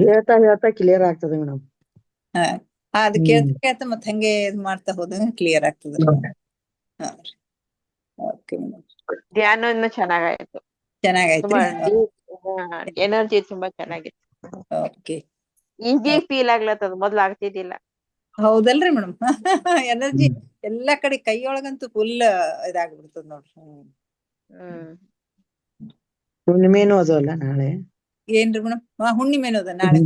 ಹೇಳ್ತಾ ಕ್ಲಿಯರ್ ಆಗ್ತದೆ ಮೇಡಮ್. ಅದು ಕೇಳ್ತಾ ಮತ್ತೆ ಹಂಗೆ ಮಾಡ್ತಾ ಹೋದಂಗ ಕ್ಲಿಯರ್ ಆಗ್ತದೆ. ಧ್ಯಾನ ಚೆನ್ನಾಗಾಯ್ತು, ಚೆನ್ನಾಗಾಯ್ತು. ಎನರ್ಜಿ ತುಂಬಾ ಚೆನ್ನಾಗಿತ್ತು. ಓಕೆ, ಈಗೇ ಫೀಲ್ ಆಗ್ಲತ್ತದ, ಮೊದ್ಲು ಆಗ್ತಿದ್ದಿಲ್ಲ. ಹೌದಲ್ರಿ ಮೇಡಮ್? ಎನರ್ಜಿ ಎಲ್ಲಾ ಕಡೆ ಕೈಯೊಳಗಂತೂ ಫುಲ್ ಇದಾಗ್ಬಿಡ್ತದ ನೋಡ್ರಿ. ಹುಣ್ಣಿಮೆನೂ ಅದಲ್ಲ ನಾಳೆ? ಏನ್ರಿ ಮೇಡಮ್? ಹುಣ್ಣಿಮೆನೂ ಅದ ನಾಳೆ.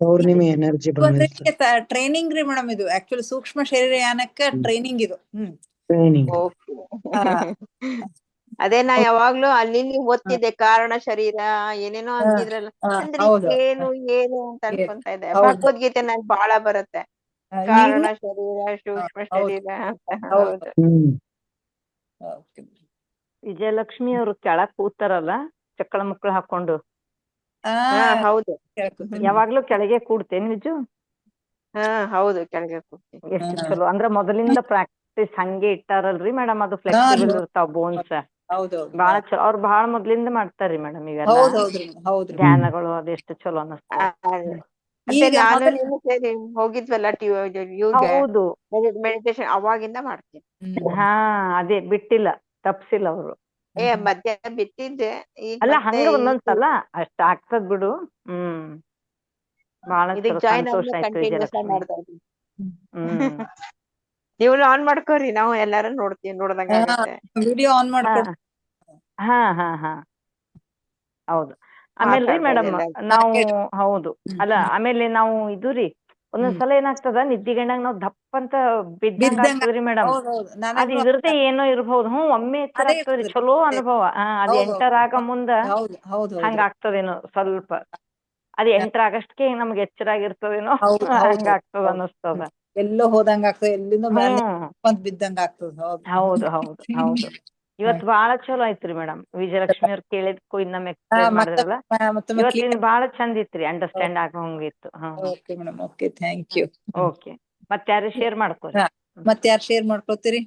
ಪೌರ್ಣಿಮೆ ಎನರ್ಜಿ ಟ್ರೈನಿಂಗ್ ರೀ ಮೇಡಮ್. ಇದು ಆಕ್ಚುಲಿ ಸೂಕ್ಷ್ಮ ಶರೀರ ಯಾನಕ್ಕ ಟ್ರೈನಿಂಗ್ ಇದು. ಅದೇ ನಾ ಯಾವಾಗ್ಲೂ ಅಲ್ಲಿ ಓದ್ತಿದ್ದೆ, ಕಾರಣ ಶರೀರ ಏನೇನೋ ಅಂತಿದ್ರಲ್ಲ, ಅಂದ್ರೆ ಏನು ಏನು ಅಂತ ಅನ್ಕೊಂತ ಇದ್ದೆ. ಭಗವದ್ಗೀತೆ ನನ್ ಬಹಳ ಬರುತ್ತೆ, ಕಾರಣ ಶರೀರ, ಸೂಕ್ಷ್ಮ ಶರೀರ ಅಂತ. ಹೌದು. ವಿಜಯಲಕ್ಷ್ಮಿ ಅವ್ರು ಕೆಳಗ್ ಕೂತಾರಲ್ಲ ಚಕ್ಕಳ ಮುಕ್ಕಳ ಹಾಕೊಂಡು? ಹೌದು, ಯಾವಾಗ್ಲೂ ಕೆಳಗೆ ಕೂಡ್ತೇನ್ ವಿಜು? ಹೌದು, ಕೆಳಗೆ ಕೂಡ್ತೀನಿ. ಎಷ್ಟು ಚಲೋ ಅಂದ್ರೆ ಮೊದಲಿಂದ ಪ್ರಾಕ್ಟೀಸ್ ಹಂಗೆ ಇಟ್ಟಾರಲ್ರಿ ಮೇಡಮ್. ಅದು ಫ್ಲೆಕ್ಸಿಬಲ್ ಇರ್ತಾವ ಬೋನ್ಸ್. ಬಾಳ ಚಲೋ, ಅವ್ರು ಬಾಳ ಮೊದ್ಲಿಂದ ಮಾಡ್ತಾರ್ರಿ ಮೇಡಮ್ ಇವೆಲ್ಲ ಧ್ಯಾನಗಳು. ಅದೆಷ್ಟು ಚಲೋ ಅನಸ್ತಾವ. ನಾನು ನೀವು ಸೇರಿ ಹೋಗಿದ್ವಲ್ಲ ಹೌದು, ಮೆಡಿಟೇಷನ್, ಅವಾಗಿಂದ ಮಾಡ್ತೀನಿ. ಅದೇ ಬಿಟ್ಟಿಲ್ಲ, ತಪ್ಸಿಲ್ಲ ಅವರು. ಮಧ್ಯಾಹ್ನ ಬಿಟ್ಟಿದ್ದೆ. ಅಲ್ಲ ಹಂಗ ಒಂದೊಂದ್ಸಲ ಅಷ್ಟ ಆಗ್ತದ್ ಬಿಡು. ಬಹಳ ಸಂತೋಷ ಆಯ್ತು ವಿಜಯಲಕ್ಷ್ಮಿ. ನೀವು ಆನ್ ಮಾಡ್ಕೋರಿ, ನಾವು ಎಲ್ಲಾರು ನೋಡ್ದಂಗ ವಿಡಿಯೋ ಆನ್ ಮಾಡ್ಕೊಡ್ರಿ. ಹೌದು. ಆಮೇಲ್ರಿ ಮೇಡಮ್ ನಾವು ಹೌದು ಅಲ್ಲ, ಆಮೇಲೆ ನಾವು ಇದು ರೀ ಒಂದೊಂದ್ಸಲ ಏನಾಗ್ತದ, ನಿದ್ದಿಗಣ್ಣಾಗ ನಾವ್ ದಪ್ಪ ಅಂತ ಬಿದ್ದಂಗ ಆಗ್ತದ್ರಿ ಮೇಡಮ್. ಅದ್ ಇದ್ರದ್ದೇ ಏನೋ ಇರ್ಬಹುದು. ಒಮ್ಮೆ ಎತ್ತರ ಆಗ್ತದ್ರಿ, ಚಲೋ ಅನುಭವ. ಅದ್ ಎಂಟರ್ ಆಗ ಮುಂದ ಹಂಗ ಆಗ್ತದೇನೋ ಸ್ವಲ್ಪ. ಅದ್ ಎಂಟರ್ ಆಗಷ್ಟಕ್ಕೆ ನಮ್ಗೆ ಎಚ್ಚರಾಗಿರ್ತದೇನೋ, ಹಂಗ ಆಗ್ತದ ಅನ್ನಿಸ್ತದ. ಎಲ್ಲೋ ಹೋದಂಗ ಆಗ್ತದೆ, ಎಲ್ಲಿಂದ ಬಿದ್ದಂಗ ಆಗ್ತದ. ಹೌದು ಹೌದು ಹೌದು. ಇವತ್ ಬಾಳ ಚಲೋ ಆಯ್ತ್ರಿ ಮೇಡಮ್. ವಿಜಯಲಕ್ಷ್ಮಿ ಅವ್ರು ಕೇಳಿದ್ಕು ಇನ್ನೊಮ್ಮೆ ಎಕ್ಸ್ಪ್ಲೇನ್ ಮಾಡಿದ್ರಲ್ಲ, ಇವತ್ತಿನ ಬಾಳ ಚಂದ ಇತ್ರಿ, ಅಂಡರ್ಸ್ಟ್ಯಾಂಡ್ ಆಗಂಗಿತ್ತು. ಓಕೆ, ಮತ್ತೆ ಯಾರು ಶೇರ್ ಮಾಡ್ಕೋರಿ? ಮತ್ತೆ ಯಾರು ಶೇರ್ ಮಾಡ್ಕೋತೀರಿ?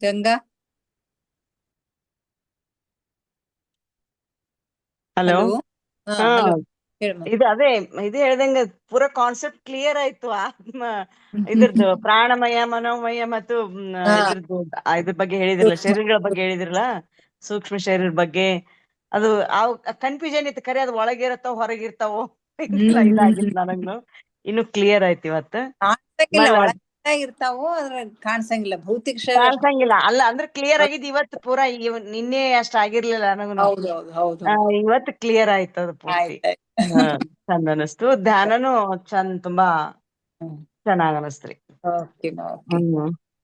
ಗಂಗಾ? ಹಲೋ. ಇದು ಅದೇ ಇದು ಹೇಳ್ದಂಗ ಪೂರಾ ಕಾನ್ಸೆಪ್ಟ್ ಕ್ಲಿಯರ್ ಆಯ್ತು. ಆತ್ಮ ಇದ್ರದ್ದು ಪ್ರಾಣಮಯ, ಮನೋಮಯ ಮತ್ತು ಇದ್ರದ್ದು ಇದ್ರ ಬಗ್ಗೆ ಹೇಳಿದ್ರಲ್ಲ, ಶರೀರಗಳ ಬಗ್ಗೆ ಹೇಳಿದ್ರಲ್ಲ, ಸೂಕ್ಷ್ಮ ಶರೀರ ಬಗ್ಗೆ. ಅದು ಕನ್ಫ್ಯೂಷನ್ ಇತ್ತು, ಖರೆ ಅದು ಒಳಗಿರತ್ತೋ ಹೊರಗಿರ್ತಾವೋ ಇದಾಗಿತ್ತು ನನಗ್ನು. ಇನ್ನು ಕ್ಲಿಯರ್ ಆಯ್ತು ಇವತ್ತು. ಕಾಣ್ಸಂಗಿಲ್ಲ, ಒಳಗ ಇರ್ತಾವು ಅದ್ರ ಕಾಣ್ಸಂಗಿಲ್ಲ, ಭೌತಿಕ ಕಾಣ್ಸಂಗಿಲ್ಲ. ಅಲ್ಲ ಅಂದ್ರೆ ಕ್ಲಿಯರ್ ಆಗಿದ್ದು ಇವತ್ತು ಪೂರಾ, ನಿನ್ನೆ ಅಷ್ಟ ಆಗಿರ್ಲಿಲ್ಲ ನನಗುನು. ಇವತ್ತು ಕ್ಲಿಯರ್ ಆಯ್ತು ಅದು ಪೂರ್ತಿ. ಚಂದ ಅನಸ್ತು. ಧ್ಯಾನನು ತುಂಬಾ ಚೆನ್ನಾಗ್ ಅನಸ್ತ್ರಿ.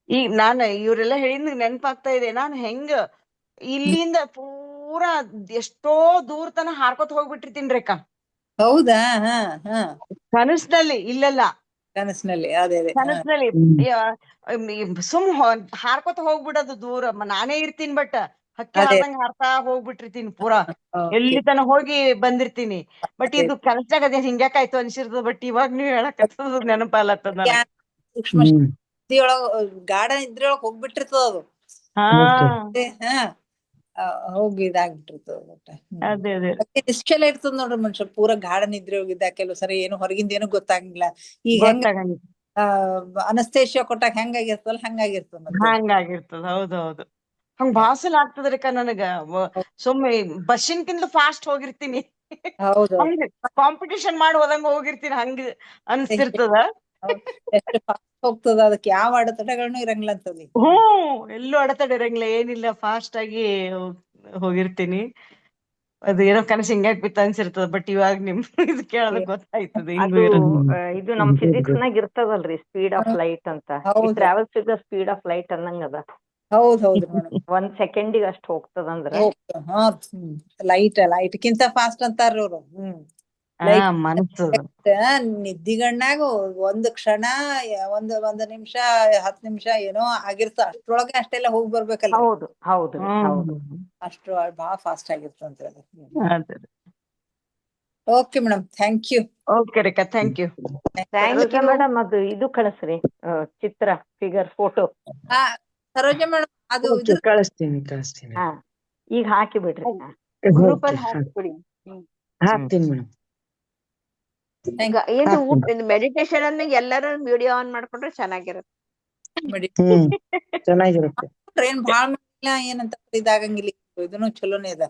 ಈಗ ನಾನ್ ಇವ್ರೆಲ್ಲಾ ಹೇಳಿದ್ ನೆನಪಾಗ್ತಾ ಇದೆ. ನಾನ್ ಹೆಂಗ ಇಲ್ಲಿಂದ ಪೂರಾ ಎಷ್ಟೋ ದೂರ ತನ ಹಾರ್ಕೊತ ಹೋಗ್ಬಿಟ್ಟಿರ್ತೀನ್ರಿ ಅಕ್ಕ. ಹೌದಾ? ಕನಸ್ನಲ್ಲಿ, ಇಲ್ಲೆಲ್ಲ ಕನಸಿನಲ್ಲಿ. ಅದೇ ಕನಸ್ನಲ್ಲಿ ಸುಮ್ ಹಾರ್ಕೊತ ಹೋಗ್ಬಿಡೋದು ದೂರ. ನಾನೇ ಇರ್ತೀನಿ ಬಟ್ ಹಕ್ಕಿ ಹಾರ್ದಂಗ ಹಾರ್ತಾ ಹೋಗ್ಬಿಟ್ಟಿರ್ತೀನಿ ಪೂರಾ. ಎಲ್ಲಿ ತನ ಹೋಗಿ ಬಂದಿರ್ತೀನಿ. ಬಟ್ ಇದು ಕನಸ್ನಾಗ ಅದೇ ಹಿಂಗ್ಯಾಕಾಯ್ತು ಅನ್ಸಿರ್ತದ. ಬಟ್ ಇವಾಗ ನೀವ್ ಹೇಳಕತ್ತದ ನೆನಪಾಲತ್ತದ ನನಗೆ. ಸೂಕ್ಷ್ಮ ಗಾಢ ನಿದ್ರೆಯೊಳಗ್ ಹೋಗ್ಬಿಟ್ಟಿರ್ತದ ಅದು. ಹೋಗಿ ಇದಾಗ್ಬಿಟ್ಟಿರ್ತದ. ನಿಶ್ಚಲ ಇರ್ತದ ನೋಡ್ರಿ ಮನುಷ್ಯ, ಪೂರಾ ಗಾಢ ನಿದ್ರೆ ಹೋಗಿದ್ದ. ಕೆಲವು ಸರಿ ಏನು ಹೊರಗಿಂದ ಏನು ಗೊತ್ತಾಗಂಗಿಲ್ಲ. ಈಗ ಹೆಂಗ ಅನಸ್ತೇಶಿಯಾ ಕೊಟ್ಟಾಗ ಹೆಂಗಾಗಿರ್ತದಲ್ಲ ಹಂಗಾಗಿರ್ತದ. ಹೌದೌದು, ಹಂಗ ಭಾಸಲ್ ಆಗ್ತದ್ರಿ ಅಕ್ಕ ನನಗ. ಸುಮ್ಮನೆ ಬಸ್ಸಿನ್ಕಿಂತ ಫಾಸ್ಟ್ ಹೋಗಿರ್ತೀನಿ. ಕಾಂಪಿಟೇಷನ್ ಮಾಡಿ ಹೋದಂಗ ಹೋಗಿರ್ತೀನಿ, ಹಂಗ ಅನ್ಸ್ತಿರ್ತದ. ಎಷ್ಟು ಫಾಸ್ಟ್ ಹೋಗ್ತದ, ಅದಕ್ಕೆ ಯಾವ ಅಡೆತಡೆಗಳನ್ನೂ ಇರಂಗಿಲ್ಲ ಅಂತದಿ. ಎಲ್ಲೂ ಅಡೆತಡೆ ಇರಂಗಿಲ್ಲ, ಏನಿಲ್ಲ, ಫಾಸ್ಟ್ ಆಗಿ ಹೋಗಿರ್ತೀನಿ. ಅದು ಏನೋ ಕನಸು ಹಿಂಗ್ಯಾಕ್ ಬಿತ್ತ ಅನ್ಸಿರ್ತದ. ಬಟ್ ಇವಾಗ ನಿಮ್ ಇದು ಕೇಳೋದ್ ಗೊತ್ತಾಯ್ತದೆ. ಇದು ನಮ್ ಫಿಸಿಕ್ಸ್ ನಾಗ ಇರ್ತದಲ್ರಿ, ಸ್ಪೀಡ್ ಆಫ್ ಲೈಟ್ ಅಂತ. Travels with the speed of light ಅನ್ನಂಗ ಅದ. ಹೌದೌದು, 1 ಸೆಕೆಂಡಿಗೆ ಅಷ್ಟ್ ಹೋಗ್ತದಂದ್ರ ಲೈಟ್ ಕಿಂತ ಫಾಸ್ಟ್ ಅಂತಾರ ಅವ್ರು. ನಿದ್ದಿಗಣ್ಣಾಗ ಒಂದ್ ಕ್ಷಣ, ಒಂದ್ ನಿಮಿಷ, 10 ನಿಮಿಷ ಏನೋ ಆಗಿರ್ತ, ಅಷ್ಟ್ರೊಳಗೆ ಅಷ್ಟೆಲ್ಲ ಹೋಗಿ ಬರ್ಬೇಕಲ್ಲ. ಹೌದು ಅಷ್ಟ್ರ ಬಾಳ ಫಾಸ್ಟ್ ಆಗಿರ್ತಂತ. Okay madam, thank you. Okay Rekha, thank you. Madam ಅದು ಇದು ಕಳಿಸ್ರಿ, ಚಿತ್ರ, ಫಿಗರ್, ಫೋಟೋ. ಸರೋಜಾ ಮೇಡಮ್ ಅದು ಕಳಿಸ್ತೀನಿ. ಈಗ ಹಾಕಿ ಬಿಡ್ರಿ. ಗ್ರೂಪಲ್ಲಿ ಹಾಕ್ಬಿಡಿ. ಹಾಕ್ತೀನಿ ಮೇಡಮ್. ಏನು ಮೆಡಿಟೇಷನ್ ಅನ್ನ ಎಲ್ಲರೂ ವಿಡಿಯೋ ಆನ್ ಮಾಡ್ಕೊಂಡ್ರೆ ಚೆನ್ನಾಗಿರುತ್ತೆ. ಚೆನ್ನಾಗಿರುತ್ತೆ. ಏನ್ ಭಾಳ ಏನಂತ ಇದಾಗಂಗಿಲ್ಲ. ಇದನ್ನು ಚಲೋನೇ ಅದ.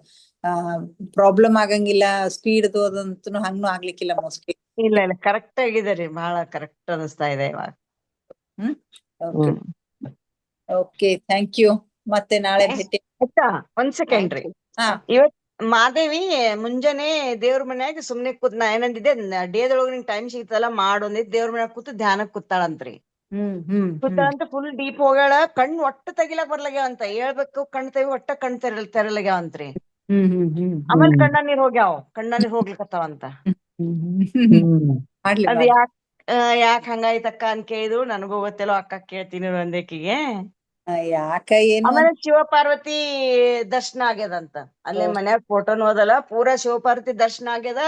ಪ್ರಾಬ್ಲಮ್ ಆಗಂಗಿಲ್ಲ, ಸ್ಪೀಡ್ ಅದಂತೂ ಹಂಗೂ ಆಗ್ಲಿಕ್ಕಿಲ್ಲ ಮೋಸ್ಟ್ಲಿ. ಇಲ್ಲ ಕರೆಕ್ಟ್ ಆಗಿದೆ ರೀ, ಬಹಳ ಕರೆಕ್ಟ್ ಅನಿಸ್ತಾ ಇದೆ ಇವಾಗ. Okay, thank you. ಮತ್ತೆ ನಾಳೆ ಭೇಟಿ. ಒಂದ್ ಸೆಕೆಂಡ್ ರೀ. ಇವತ್ ಮಾದೇವಿ ಮುಂಜಾನೆ ದೇವ್ರ ಮನ್ಯಾಗ ಸುಮ್ನೆ ಕೂತ್, ನಾ ಏನಂದಿದ್ದೆ, ಡೇದೊಳಗ ನಿಂಗ್ ಟೈಮ್ ಸಿಗ್ತಲ್ಲ ಮಾಡೊಂದಿದ್, ದೇವ್ರ ಮನ್ಯಾಗ ಕೂತು ಧ್ಯಾನಕ್ ಕೂತಾಳಂತ್ರಿ. ಕೂತಾಳಂತ ಫುಲ್ ಡೀಪ್ ಹೋಗ್ಯಾಳ. ಕಣ್ ಒಟ್ಟ ತೆಗಿಲಕ್ ಬರ್ಲಾಗ್ಯಾವಂತ. ಹೇಳ್ಬೇಕು ಕಣ್ ತೆಗಿ, ಒಟ್ಟ ಕಣ್ ತೆರಲಾಗ್ಯಾವಂತ್ರಿ. ಆಮೇಲೆ ಕಣ್ಣ ನೀರ್ ಹೋಗ್ಯಾವ, ಕಣ್ಣ ನೀರ್ ಹೋಗ್ಲಿಕತ್ತಾವಂತ. ಅದ್ ಯಾಕ್ ಹಂಗಾಯ್ತಕ್ಕ ಅಂತ ಕೇಳಿದ್ರು. ನನಗೂ ಗೊತ್ತಿಲ್ಲ ಅಕ್ಕ, ಕೇಳ್ತೀನಿ ಒಂದೇಕಿಗೆ. ಆಮೇಲೆ ಶಿವಪಾರ್ವತಿ ದರ್ಶನ ಆಗ್ಯದಂತ. ಅಲ್ಲೇ ಮನ್ಯಾಗ ಫೋಟೋನು ಅದಲ್ಲ, ಪೂರಾ ಶಿವಪಾರ್ವತಿ ದರ್ಶನ ಆಗ್ಯದ.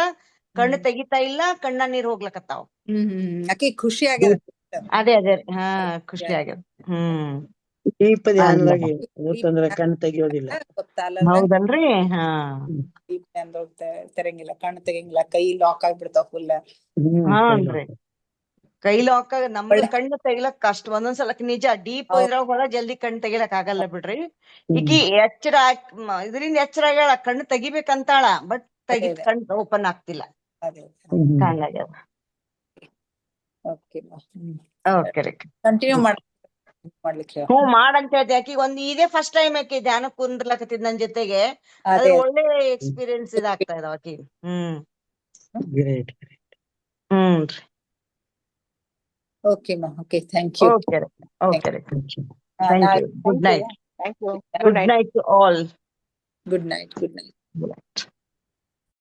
ಕಣ್ಣು ತೆಗಿತಾ ಇಲ್ಲ, ಕಣ್ಣ ನೀರ್ ಹೋಗ್ಲಕತ್ತಾವ. ಖುಷಿ ಆಗ್ಯದ. ಅದೇ ಖುಷಿ ಆಗ್ಯದ. ದೀಪ ಧ್ಯಾನದಾಗೆ ಕಣ್ ತೆಗಿಯೋದಿಲ್ಲ. ಹೌದಲ್ರಿ? ತೆರಂಗಿಲ್ಲ, ಕಣ್ಣು ತೆಗಿಂಗಿಲ್ಲ, ಕೈ ಲಾಕ್ ಆಗ್ಬಿಡ್ತಾವ ಫುಲ್. ಕೈ ಲಾಕ್ ಆಗ ನಮ್ಗ ಕಣ್ಣು ತೆಗಿಲಕ್ ಕಷ್ಟ ಒಂದೊಂದ್ಸಲ. ನಿಜ, ಡೀಪ್ ಇದ್ರೊಳಗ ಹೋದಾಗ ಜಲ್ದಿ ಕಣ್ ತೆಗಿಲಕ್ ಆಗಲ್ಲ ಬಿಡ್ರಿ. ಈಕಿ ಎಚ್ಚರ ಇದರಿಂದ ಎಚ್ಚರ ಆಗ್ಯಾಳ, ಕಣ್ಣು ತೆಗಿಬೇಕಂತಾಳ. ಬಟ್ ಕಣ್ ಓಪನ್ ಆಗ್ತಿಲ್ಲ. ಕಂಟಿನ್ಯೂ ಮಾಡ್ಲಿಕ್ಕೆ ಮಾಡಂತ ಹೇಳ್ತಿ. ಆಕಿಗ್ ಇದೇ ಫಸ್ಟ್ ಟೈಮ್ ಆಕಿ ಧ್ಯಾನ ಕುಂದ್ರಲಕತ್ತಿದ್ ನನ್ ಜೊತೆಗೆ. ಅದ್ರ ಒಳ್ಳೆ ಎಕ್ಸ್ಪೀರಿಯನ್ಸ್ ಇದಾಗ್ತಾ ಇದಾವ ಆಕಿ. ಓಕೆ ಮಾ. Okay, thank you. Okay. Thank you. Good night. Good night to all. Good night.